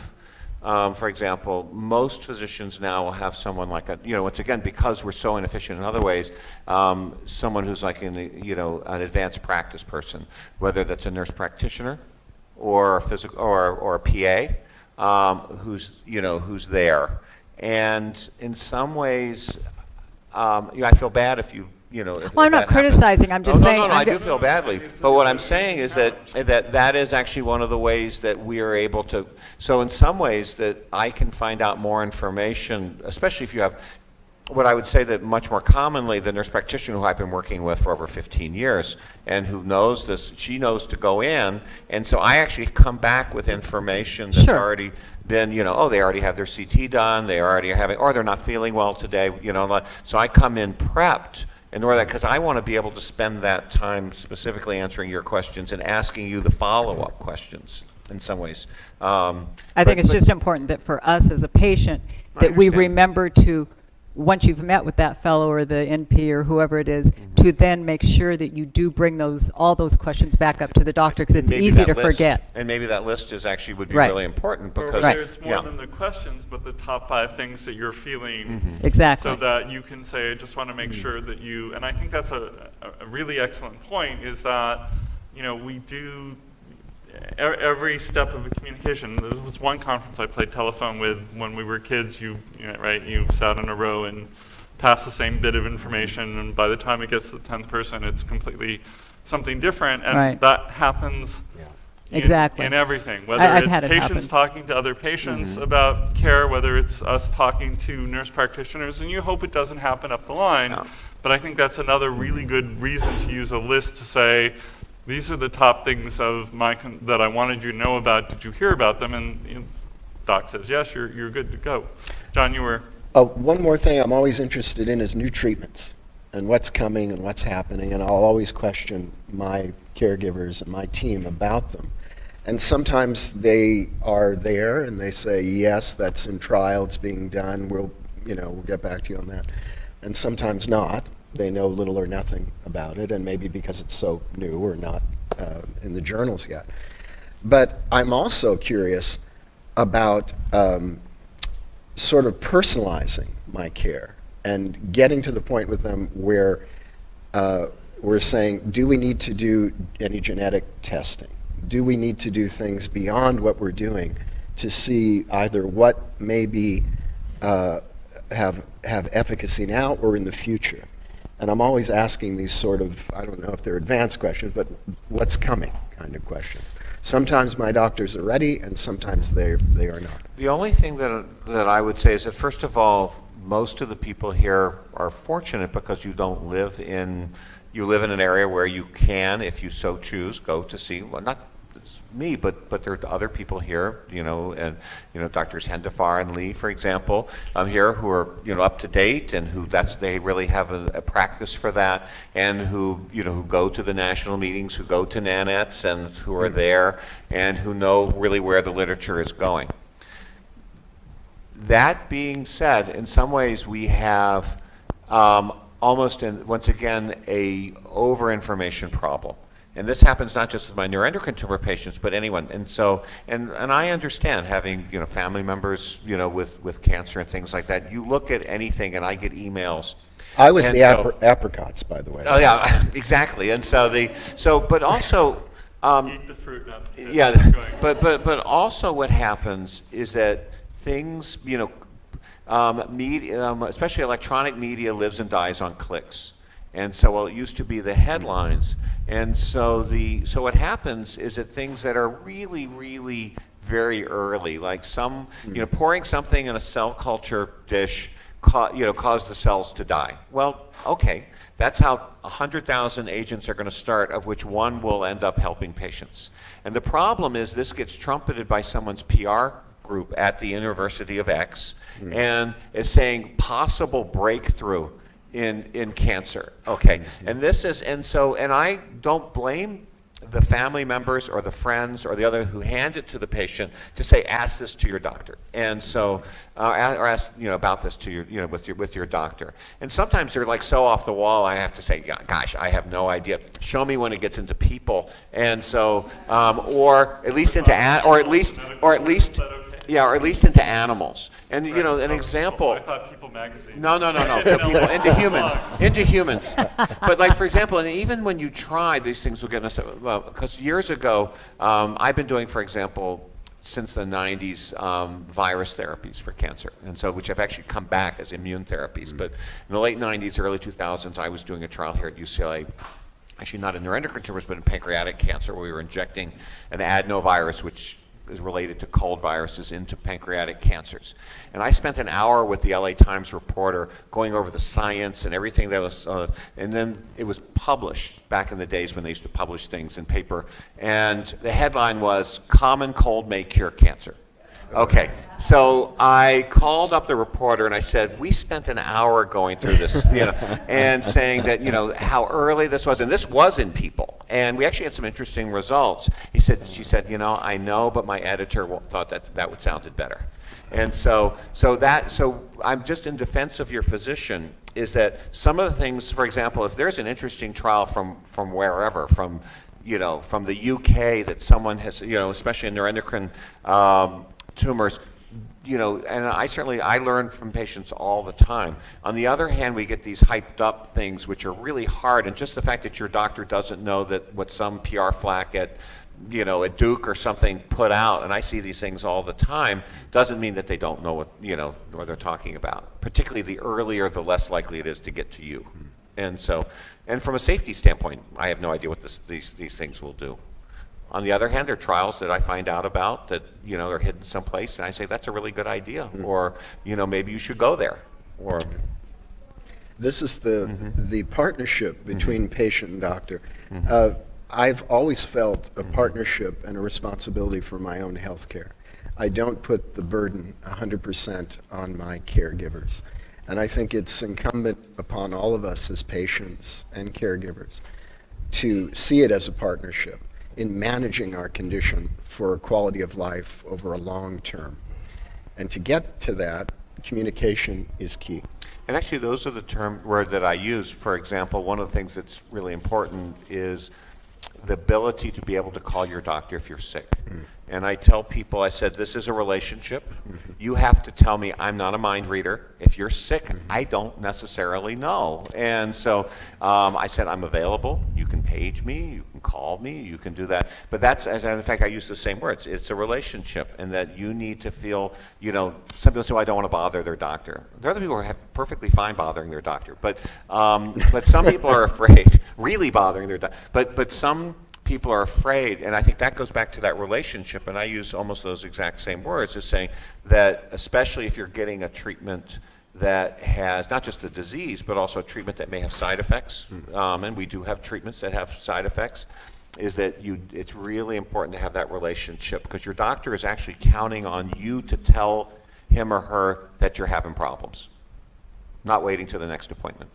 for example, most physicians now will have someone like once again, because we're so inefficient in other ways, someone who's like an advanced practice person, whether that's a nurse practitioner, or physical or a PA who's there. And in some ways, I feel bad if you. If Well, I'm not that happens. criticizing, I'm just saying. No, I I'm do feel badly. But what I'm saying is that is actually one of the ways that we are able to, so in some ways that I can find out more information, especially if you have, what I would say that much more commonly, the nurse practitioner who I've been working with for over 15 years and who knows this, she knows to go in, and so I actually come back with information that's Sure. already been, they already have their CT done, they already are having, or they're not feeling well today, so I come in prepped in order that, because I want to be able to spend that time specifically answering your questions and asking you the follow-up questions in some ways. I think it's just important that for us as a patient, that we understand. remember to, once you've met with that fellow or the NP or whoever it is, to then make sure that you do bring all those questions back up to the doctor, because it's Maybe easy that to list- forget. And maybe that list would be Right. really important Or because. whether it's more yeah. than the questions, but the top 5 things that you're feeling. Exactly. So that you can say, I just want to make sure that you, and I think that's a really excellent point, is that, we do every step of the communication. There was one conference I played telephone with when we were kids, you sat in a row and passed the same bit of information, and by the time it gets to the 10th person, it's completely something different, and Right. that happens Exactly. in everything, whether I've it's had it patients happen. talking to other patients about care, whether it's us talking to nurse practitioners, and you hope it doesn't happen up the line. No. But I think that's another really good reason to use a list to say, these are the top things of that I wanted you to know about. Did you hear about them? And doc says, yes, you're good to go. John, you were. One more thing I'm always interested in is new treatments and what's coming and what's happening, and I'll always question my caregivers and my team about them. And sometimes they are there and they say, yes, that's in trial, it's being done, we'll get back to you on that. And sometimes not. They know little or nothing about it, and maybe because it's so new or not in the journals yet. But I'm also curious about sort of personalizing my care and getting to the point with them where we're saying, do we need to do any genetic testing? Do we need to do things beyond what we're doing to see either what maybe have efficacy now or in the future? And I'm always asking these sort of, I don't know if they're advanced questions, but what's coming kind of questions. Sometimes my doctors are ready, and sometimes they are not. The only thing that I would say is that, first of all, most of the people here are fortunate because you live in an area where you can, if you so choose, go to see, well, not me, but there are other people here, and Doctors Hendefar and Lee, for example, here who are up to date and they really have a practice for that, and who go to the national meetings, who go to NANETS, and who are there and who know really where the literature is going. That being said, in some ways we have once again a over-information problem. And this happens not just with my neuroendocrine tumor patients, but anyone. And so, and I understand having family members with cancer and things like that. You look at anything, and I get emails. I was And the so- apricots, by the way. Oh yeah, exactly. And so but also. Eat the fruit, not the Yeah, going. but also what happens is that things, media, especially electronic media, lives and dies on clicks. And so it used to be the headlines. And so what happens is that things that are really, really very early, like pouring something in a cell culture dish, cause the cells to die. Well, okay, that's how 100,000 agents are going to start, of which one will end up helping patients. And the problem is this gets trumpeted by someone's PR group at the University of X, and is saying possible breakthrough in cancer. Okay, and I don't blame the family members or the friends or the other who hand it to the patient to say, ask this to your doctor, and so or ask about this to your with your doctor. And sometimes they're like so off the wall, I have to say, gosh, I have no idea. Show me when it gets into people, and so or at least into Yeah, or at least into animals. And you know, an example. I thought People Magazine. No. People, into humans. But like, for example, and even when you try, these things will get messed up. Well, because years ago, I've been doing, for example, since the 90s, virus therapies for cancer, and so which have actually come back as immune therapies. But in the late 90s, early 2000s, I was doing a trial here at UCLA, actually not in neuroendocrine tumors, but in pancreatic cancer, where we were injecting an adenovirus, which is related to cold viruses, into pancreatic cancers. And I spent an hour with the LA Times reporter going over the science and everything that was, and then it was published back in the days when they used to publish things in paper. And the headline was, "Common Cold May Cure Cancer." Okay, so I called up the reporter and I said, we spent an hour going through this, you know, and saying that, you know, how early this was, and this was in people, and we actually had some interesting results. She said, you know, I know, but my editor thought that would sounded better. And so I'm just in defense of your physician, is that some of the things, for example, if there's an interesting trial from wherever, from the UK that someone has, you know, especially in neuroendocrine tumors, you know, and I learn from patients all the time. On the other hand, we get these hyped up things which are really hard, and just the fact that your doctor doesn't know that what some PR flack at Duke or something put out, and I see these things all the time, doesn't mean that they don't know what they're talking about. Particularly the earlier, the less likely it is to get to you. And so, and from a safety standpoint, I have no idea what these things will do. On the other hand, there are trials that I find out about that, you know, they're hidden someplace, and I say, that's a really good idea, or, you know, maybe you should go there, or... This is the partnership between patient and doctor. I've always felt a partnership and a responsibility for my own health care. I don't put the burden 100% on my caregivers. And I think it's incumbent upon all of us as patients and caregivers to see it as a partnership in managing our condition for quality of life over a long term. And to get to that, communication is key. And actually, those are the word that I use. For example, one of the things that's really important is the ability to be able to call your doctor if you're sick. And I tell people, I said, this is a relationship. You have to tell me, I'm not a mind reader. If you're sick, I don't necessarily know. And so I said, I'm available. You can page me, you can call me, you can do that. But that's, and in fact, I use the same words. It's a relationship, and that you need to feel, you know, some people say, well, I don't want to bother their doctor. There are other people who are perfectly fine bothering their doctor. But some people are afraid, really bothering their doctor. But some people are afraid, and I think that goes back to that relationship, and I use almost those exact same words, is saying that especially if you're getting a treatment that has not just the disease, but also a treatment that may have side effects, and we do have treatments that have side effects, is that it's really important to have that relationship, because your doctor is actually counting on you to tell him or her that you're having problems, not waiting to the next appointment.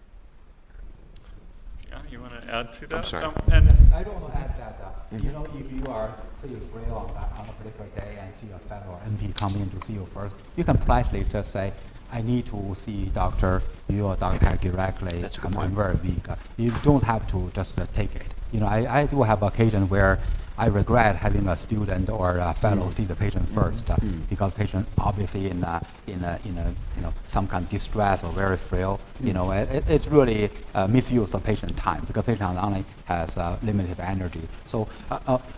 Yeah, you want to add to that? I'm sorry. And I don't want to add that, you know, if you are pretty free on a particular day and see a fellow or MP come in to see you first, you can politely just say, I need to see Dr. You or Dr. Hecht directly. That's a good I'm point. very weak. You don't have to just take it. You know, I do have occasion where I regret having a student or a fellow see the patient first because patient obviously in you know, some kind of distress or very frail. You know, it's really misuse of patient time because patient only has limited energy. So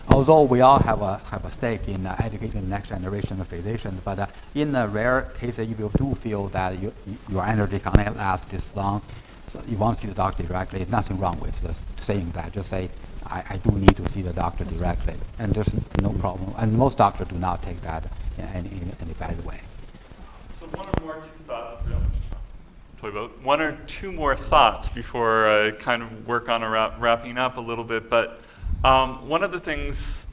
although we all have a stake in educating the next generation of physicians, but in a rare case, if you do feel that your energy can only last this long, so you want to see the doctor directly, there's nothing wrong with saying that. Just say, I do need to see the doctor directly, and there's no problem. And most doctors do not take that in any bad way. so one or two more thoughts before I kind of work on wrapping up a little bit. But one of the things,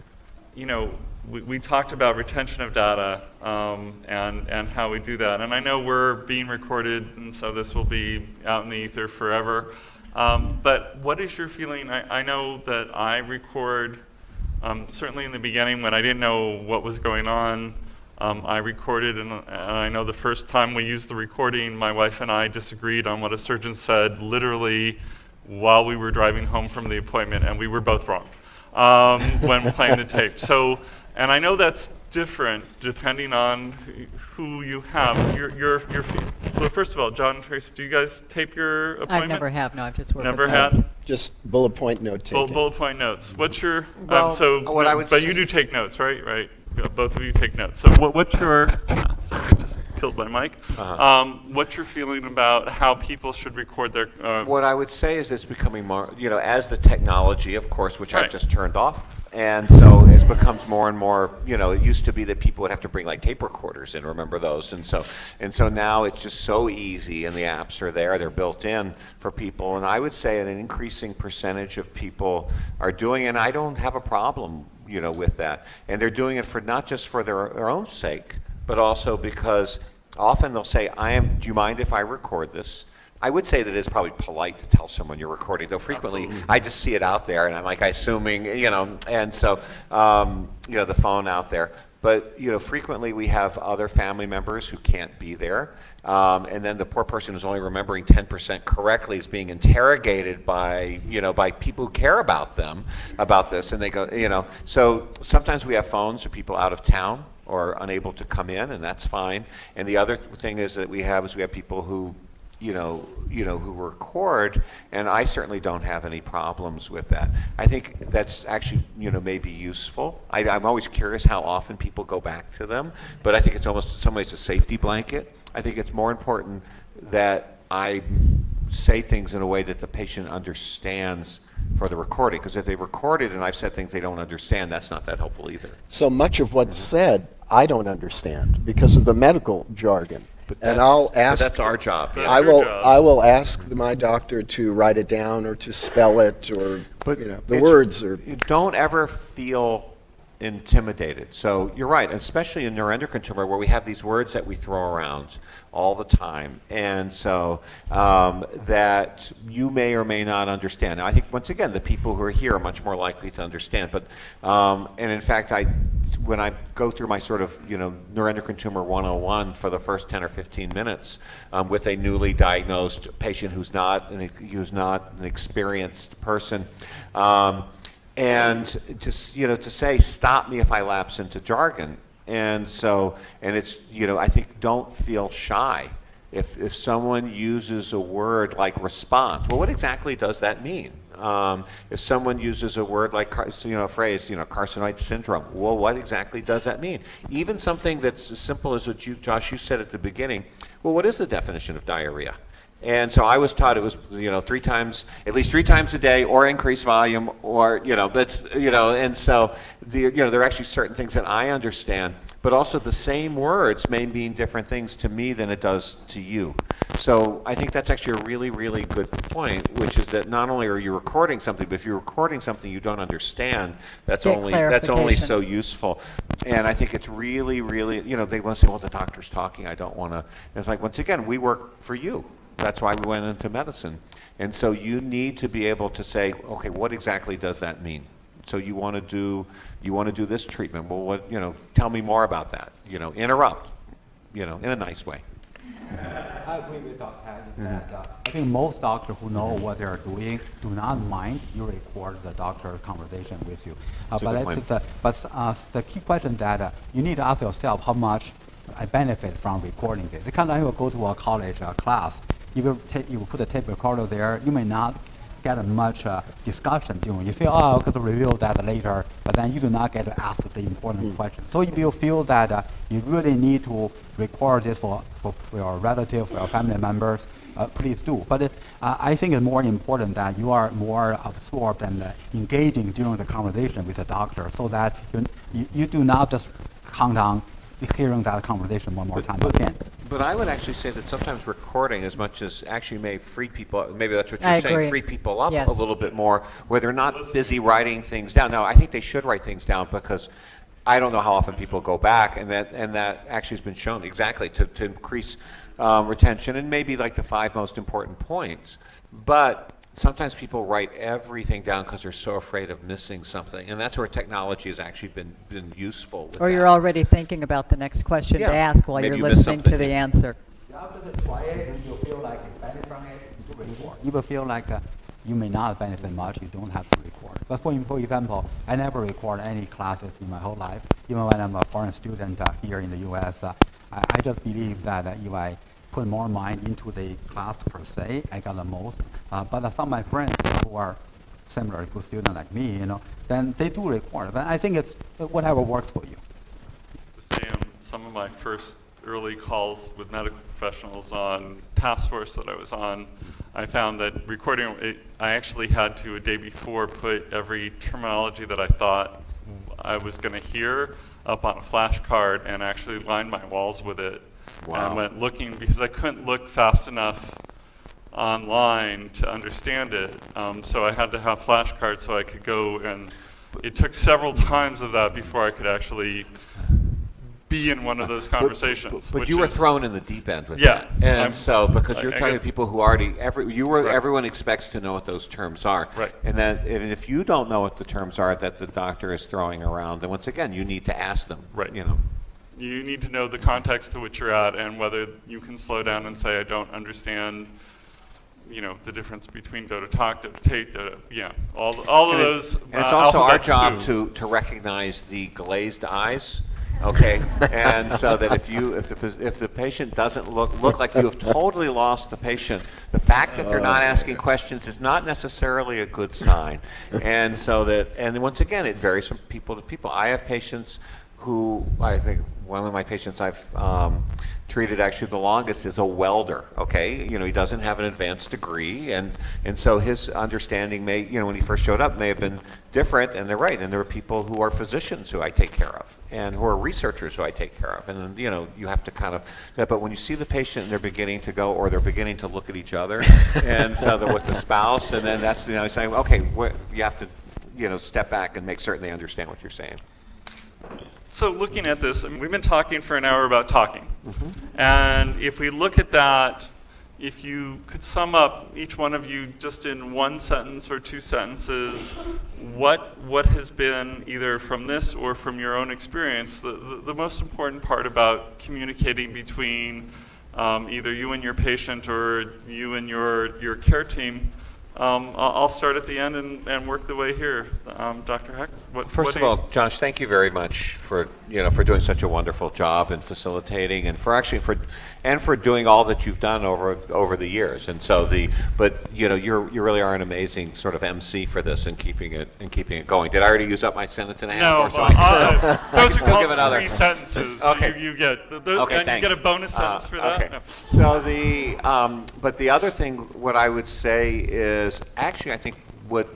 you know, we talked about retention of data and how we do that. And I know we're being recorded, and so this will be out in the ether forever. But what is your feeling? I know that I record, certainly in the beginning when I didn't know what was going on, I recorded, and I know the first time we used the recording, my wife and I disagreed on what a surgeon said literally while we were driving home from the appointment, and we were both wrong when playing the tape. So, and I know that's different depending on who you have. So first of all, John and Tracy, do you guys tape your appointment? I never have. No, I've just worked Never with had? notes. Just bullet point note taking. Bullet point notes. What's your, Well, what I would but say- you do take notes, right? Right. Both of you take notes. So what's your, sorry, I just killed my mic. What's your feeling about how people should record their, What I would say is it's becoming more, as the technology, of course, which I've Right. just turned off, and so it becomes more and more, it used to be that people would have to bring like tape recorders in, remember those? And so now it's just so easy, and the apps are there, they're built in for people, and I would say an increasing percentage of people are doing it, and I don't have a problem, with that. And they're doing it for not just for their own sake, but also because often they'll say, do you mind if I record this? I would say that it's probably polite to tell someone you're recording, though frequently Absolutely. I just see it out there and I'm like assuming, and so, the phone out there. But, frequently we have other family members who can't be there. And then the poor person who's only remembering 10% correctly is being interrogated by, by people who care about them, about this. And they go, so sometimes we have phones for people out of town or unable to come in, and that's fine. And the other thing is that we have people who, who record, and I certainly don't have any problems with that. I think that's actually, may be useful. I'm always curious how often people go back to them, but I think it's almost in some ways a safety blanket. I think it's more important that I say things in a way that the patient understands for the recording, because if they record it and I've said things they don't understand, that's not that helpful either. So much of what's said, I don't understand because of the medical jargon. And I'll ask. But that's our job. That's I your will. job. I will ask my doctor to write it down or to spell it or the It's- words are. You don't ever feel intimidated. So you're right, especially in neuroendocrine tumor where we have these words that we throw around all the time, and so that you may or may not understand. Now, I think once again, the people who are here are much more likely to understand. But and in fact, when I go through my sort of neuroendocrine tumor 101 for the first 10 or 15 minutes with a newly diagnosed patient who's not an experienced person. And just to say, stop me if I lapse into jargon, and it's I think don't feel shy if someone uses a word like response. Well, what exactly does that mean? If someone uses a word like a phrase, carcinoid syndrome. Well, what exactly does that mean? Even something that's as simple as what Josh, you said at the beginning. Well, what is the definition of diarrhea? And so I was taught it was, at least three times a day, or increased volume, or, that's, and so, there are actually certain things that I understand, but also the same words may mean different things to me than it does to you. So I think that's actually a really, really good point, which is that not only are you recording something, but if you're recording something you don't understand, that's Get only clarification. so useful. And I think it's really, really, they want to say, well, the doctor's talking, I don't want to. It's like, once again, we work for you. That's why we went into medicine. And so you need to be able to say, okay, what exactly does that mean? So you want to do this treatment. Well, what, tell me more about that. Interrupt, in a nice way. I agree with Dr. Hecht that I think most doctors who know what they're doing do not mind you record the doctor's conversation with you. That's a good point. The key question that you need to ask yourself how much I benefit from recording this. The kind of time you go to a college class, you put a tape recorder there, you may not get much discussion during. You feel, I'm going to review that later, but then you do not get to ask the important questions. So if you feel that you really need to record this for your relatives, for your family members, please do. But I think it's more important that you are more absorbed and engaging during the conversation with the doctor, so that you do not just count on hearing that conversation one more time again. But I would actually say that sometimes recording, as much as actually may free people, maybe that's what I you're saying, agree. free people up Yes. a little bit more, where they're not busy writing things down. Now, I think they should write things down, because I don't know how often people go back, and that actually has been shown exactly to increase retention, and maybe like the 5 most important points. But sometimes people write everything down because they're so afraid of missing something, and that's where technology has actually been useful. With Or you're that. already thinking about the next question Yeah. to ask while Maybe you're you missed listening to something. the answer. You have to try it, and you feel like you benefit from it, you do record. If you feel like you may not benefit much, you don't have to record. But for example, I never record any classes in my whole life. Even when I'm a foreign student here in the US, I just believe that if I put more mind into the class per se, I got the most. But some of my friends who are similar good students like me, then they do record. But I think it's whatever works for you. The same. Some of my first early calls with medical professionals on task force that I was on, I found that recording, I actually had to, a day before, put every terminology that I thought I was going to hear up on a flashcard and actually lined my walls with it. Wow. And went looking, because I couldn't look fast enough online to understand it. So I had to have flashcards so I could go, and it took several times of that before I could actually be in one of those conversations. But which you were is- thrown in the deep end with Yeah, that. And I'm- so, because you're I talking get- to people who already, Right. everyone expects to know what those terms are. Right. And if you don't know what the terms are that the doctor is throwing around, then once again, you need to ask them. Right. You know. You need to know the context to which you're at and whether you can slow down and say, I don't understand, the difference between go to talk, go to tape, all of And those. And it's also our alphabet job soup. to recognize the glazed eyes. Okay, and so that if the patient doesn't look like you have totally lost the patient, the fact that they're not asking questions is not necessarily a good sign. And so and once again, it varies from people to people. I have patients who, I think one of my patients I've treated actually the longest is a welder. Okay, he doesn't have an advanced degree, and so his understanding may, when he first showed up, may have been different. And they're right. And there are people who are physicians who I take care of, and who are researchers who I take care of. And you have to kind of. But when you see the patient and they're beginning to go, or they're beginning to look at each other, and so they're with the spouse, and then that's saying, okay, you have to, step back and make certain they understand what you're saying. So looking at this, we've been talking for an hour about talking. And if we look at that, if you could sum up, each one of you, just in one sentence or two sentences, what has been, either from this or from your own experience, the most important part about communicating between either you and your patient or you and your care team? I'll start at the end and work the way here. Dr. Hecht, First of all, Josh, thank you very much for doing such a wonderful job in facilitating, and for doing all that you've done over the years. And so you really are an amazing sort of MC for this and keeping it going. Did I already use up my sentence and a half? No, those are still give called another 3 sentences. Okay. You get, Okay, and thanks. you get a bonus sentence for that. Okay. No. So but the other thing, what I would say is, actually, I think what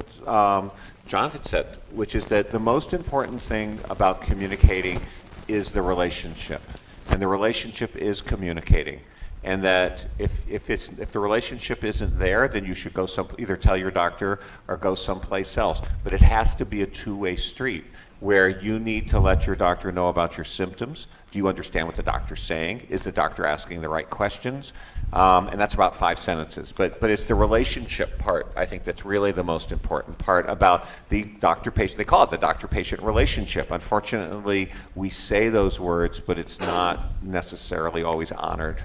John had said, which is that the most important thing about communicating is the relationship, and the relationship is communicating. And that if the relationship isn't there, then you should either tell your doctor or go someplace else. But it has to be a two-way street, where you need to let your doctor know about your symptoms. Do you understand what the doctor's saying? Is the doctor asking the right questions? And that's about 5 sentences. But it's the relationship part, I think, that's really the most important part about the doctor-patient. They call it the doctor-patient relationship. Unfortunately, we say those words, but it's not necessarily always honored.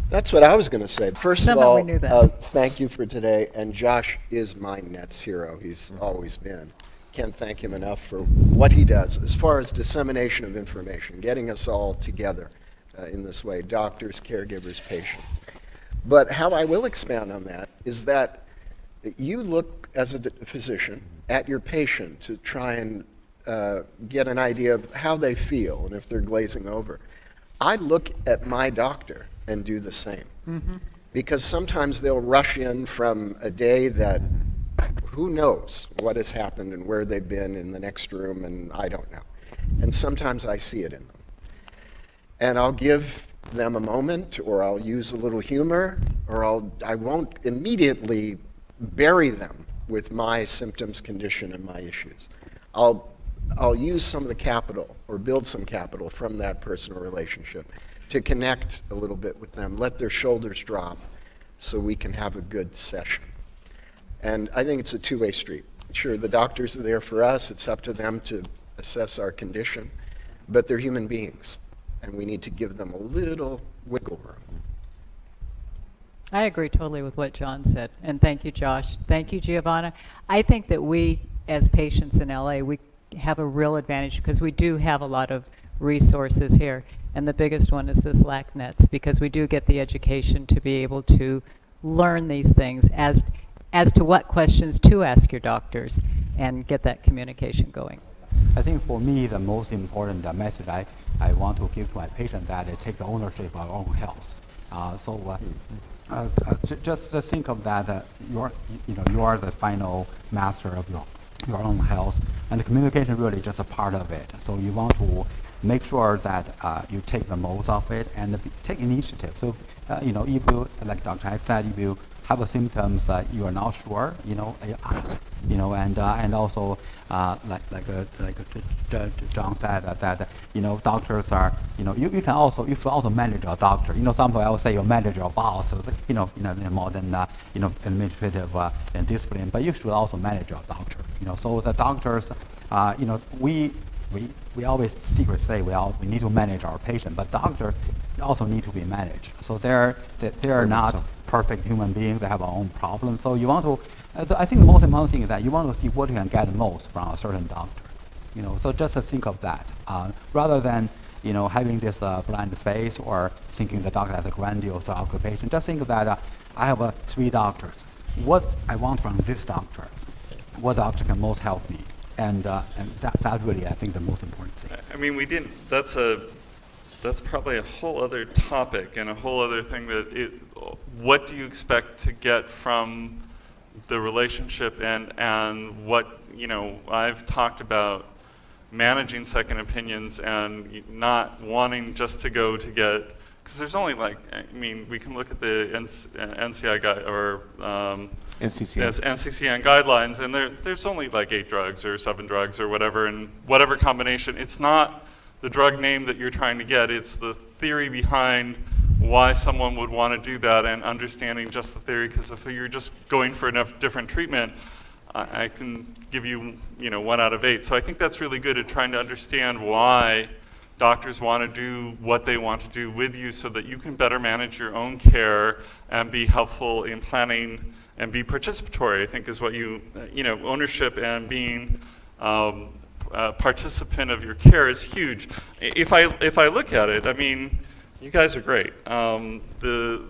That's what I was going to say. First of Somehow all, we knew that. thank you for today. And Josh is my NETS hero. He's always been. Can't thank him enough for what he does as far as dissemination of information, getting us all together in this way, doctors, caregivers, patients. But how I will expand on that is that you look as a physician at your patient to try and get an idea of how they feel and if they're glazing over. I look at my doctor and do the same. Because sometimes they'll rush in from a day that who knows what has happened and where they've been in the next room, and I don't know. And sometimes I see it in them. And I'll give them a moment, or I'll use a little humor, or I won't immediately bury them with my symptoms, condition, and my issues. I'll use some of the capital, or build some capital from that personal relationship to connect a little bit with them, let their shoulders drop so we can have a good session. And I think it's a two-way street. Sure, the doctors are there for us. It's up to them to assess our condition. But they're human beings, and we need to give them a little wiggle room. I agree totally with what John said, and thank you, Josh. Thank you, Giovanna. I think that we, as patients in LA, we have a real advantage because we do have a lot of resources here, and the biggest one is this LACNETS, because we do get the education to be able to learn these things as to what questions to ask your doctors and get that communication going. I think for me, the most important message I want to give to my patient that is take the ownership of our own health. Just think of that. You are the final master of your own health, and the communication really just a part of it. So you want to make sure that you take the most of it and take initiative. So if you, like Dr. Hecht said, if you have the symptoms you are not sure, you ask, and also like John said that doctors are, you should also manage your doctor. Some people will say you manage your boss, so more than administrative discipline, but you should also manage your doctor. So the doctors, we always secretly say we need to manage our patient, but doctors also need to be managed. So they are not perfect human beings. They have their own problems. So you want to. I think the most important thing is that you want to see what you can get most from a certain doctor. So just think of that rather than having this blind faith or thinking the doctor has a grandiose occupation. Just think that I have 3 doctors. What I want from this doctor, what doctor can most help me? And that really, I think, the most important thing. I mean, we didn't. That's probably a whole other topic and a whole other thing. What do you expect to get from the relationship and what I've talked about managing second opinions and not wanting just to go to get, because there's only we can look at the NCI guide or NCCN. Yes, NCCN guidelines, and there's only 8 drugs or 7 drugs or whatever, and whatever combination. It's not the drug name that you're trying to get, it's the theory behind why someone would want to do that and understanding just the theory, because if you're just going for enough different treatment, I can give you 1 out of 8. So I think that's really good at trying to understand why doctors want to do what they want to do with you so that you can better manage your own care and be helpful in planning and be participatory, I think is what ownership and being a participant of your care is huge. If I look at it, I mean, you guys are great. The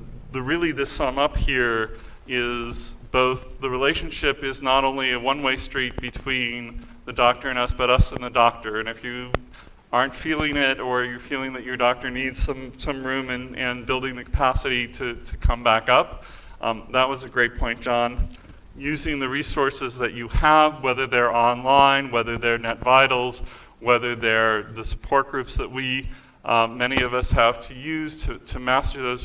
sum up here is both the relationship is not only a one-way street between the doctor and us, but us and the doctor. And if you aren't feeling it, or you're feeling that your doctor needs some room and building the capacity to come back up, that was a great point, John. Using the resources that you have, whether they're online, whether they're Net Vitals, whether they're the support groups that many of us have to use to master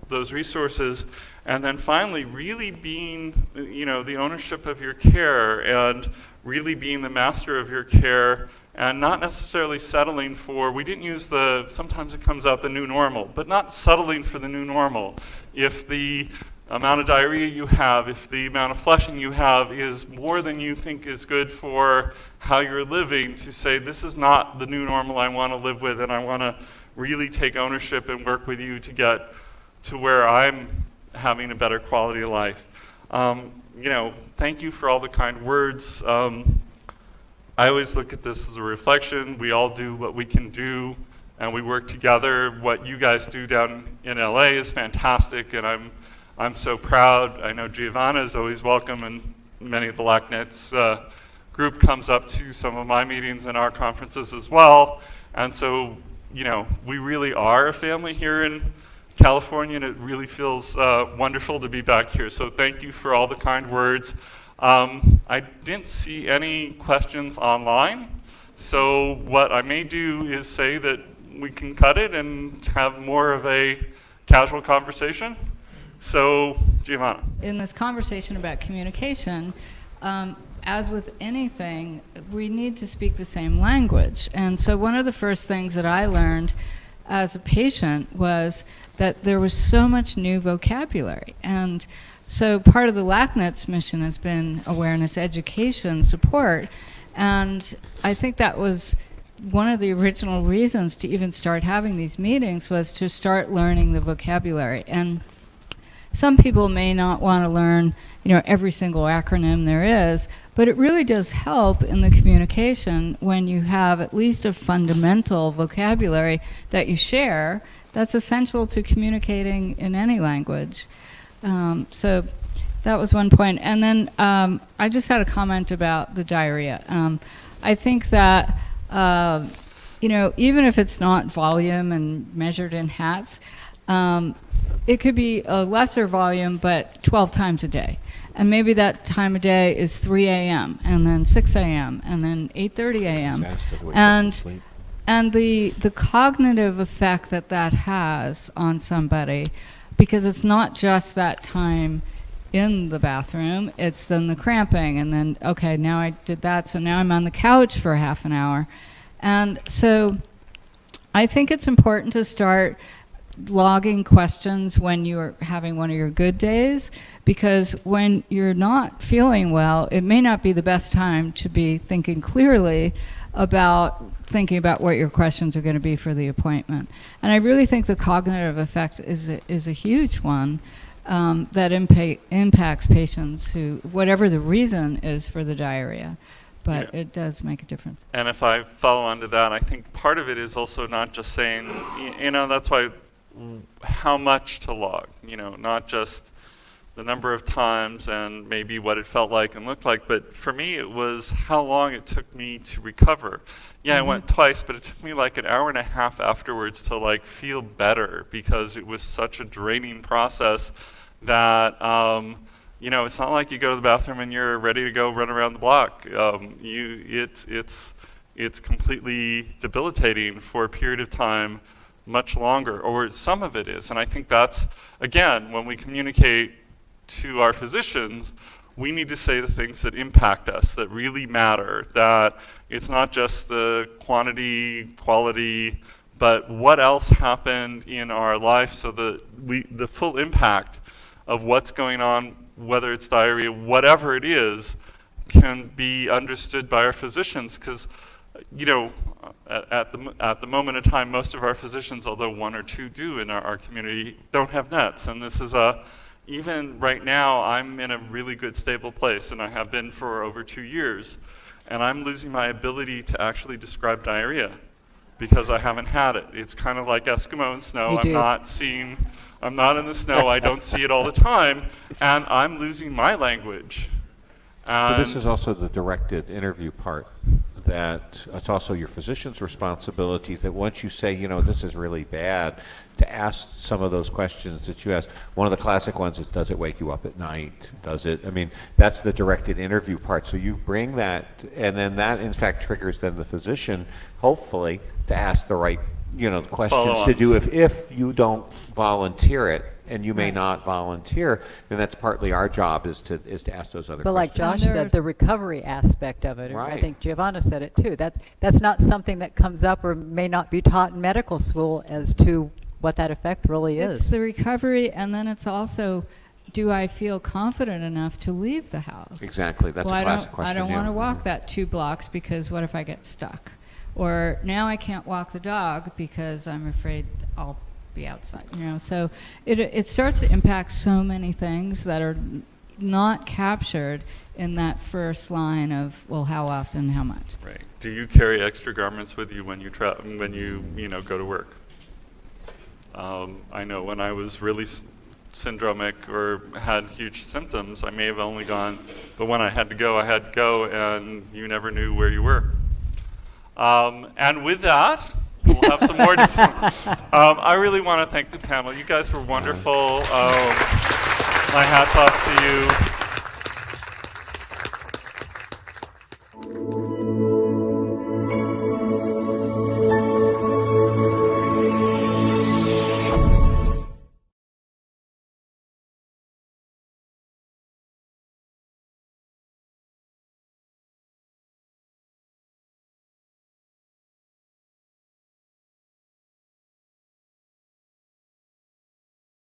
those resources, and then finally really being the ownership of your care and really being the master of your care and not necessarily settling for, we didn't use sometimes it comes out the new normal, but not settling for the new normal. If the amount of diarrhea you have, if the amount of flushing you have is more than you think is good for how you're living, to say this is not the new normal I want to live with, and I want to really take ownership and work with you to get to where I'm having a better quality of life. Thank you for all the kind words. I always look at this as a reflection. We all do what we can do, and we work together. What you guys do down in LA is fantastic, and I'm so proud. I know Giovanna is always welcome, and many of the LACNETS group comes up to some of my meetings and our conferences as well. And so, we really are a family here in California, and it really feels wonderful to be back here. So thank you for all the kind words. I didn't see any questions online, so what I may do is say that we can cut it and have more of a casual conversation. So, Giovanna. In this conversation about communication, as with anything, we need to speak the same language. And so one of the first things that I learned as a patient was that there was so much new vocabulary. And so part of the LACNETS mission has been awareness, education, support. And I think that was one of the original reasons to even start having these meetings, was to start learning the vocabulary. And some people may not want to learn, every single acronym there is, but it really does help in the communication when you have at least a fundamental vocabulary that you share that's essential to communicating in any language. So that was one point. And then I just had a comment about the diarrhea. I think that, even if it's not volume and measured in hats, it could be a lesser volume, but 12 times a day. And maybe that time of day is 3 a.m., and then 6 a.m., and then 8:30 a.m. And the cognitive effect that has on somebody, because it's not just that time in the bathroom, it's then the cramping, and then, okay, now I did that, so now I'm on the couch for half an hour. And so I think it's important to start logging questions when you're having one of your good days, because when you're not feeling well, it may not be the best time to be thinking clearly about what your questions are going to be for the appointment. And I really think the cognitive effect is a huge one that impacts patients who, whatever the reason is for the diarrhea, but it does make a difference. And if I follow on to that, I think part of it is also not just saying, that's why how much to log, not just the number of times and maybe what it felt like and looked like, but for me it was how long it took me to recover. I went twice, but it took me like an hour and a half afterwards to feel better, because it was such a draining process that it's not like you go to the bathroom and you're ready to go run around the block. It's completely debilitating for a period of time, much longer, or some of it is. And I think that's, again, when we communicate to our physicians, we need to say the things that impact us, that really matter, that it's not just the quantity, quality, but what else happened in our life, so that the full impact of what's going on, whether it's diarrhea, whatever it is, can be understood by our physicians. Because at the moment in time, most of our physicians, although one or two do in our community, don't have nets. And this is even right now, I'm in a really good stable place, and I have been for over 2 years. And I'm losing my ability to actually describe diarrhea because I haven't had it. It's kind of like Eskimo in snow. I'm not in the snow, I don't see it all the time, and I'm losing my language. But this is also the directed interview part, that it's also your physician's responsibility that once you say, this is really bad, to ask some of those questions that you ask. One of the classic ones is, does it wake you up at night? That's the directed interview part. So you bring that, and then that in fact triggers then the physician, hopefully, to ask the right, questions to do if you don't volunteer it. And you may not volunteer, then that's partly our job is to ask those other questions. But like Josh said, the recovery aspect of it, and I think Giovanna said it too, that's not something that comes up or may not be taught in medical school as to what that effect really is. It's the recovery, and then it's also, do I feel confident enough to leave the house? Exactly, that's a classic question. I don't want to walk that 2 blocks because what if I get stuck? Or now I can't walk the dog because I'm afraid I'll be outside, so it starts to impact so many things that are not captured in that first line of, well, how often, how much. Right. Do you carry extra garments with you when you go to work? I know when I was really syndromic or had huge symptoms, I may have only gone, but when I had to go, and you never knew where you were. And with that, we'll have some more. I really want to thank the panel. You guys were wonderful. My hat's off to you.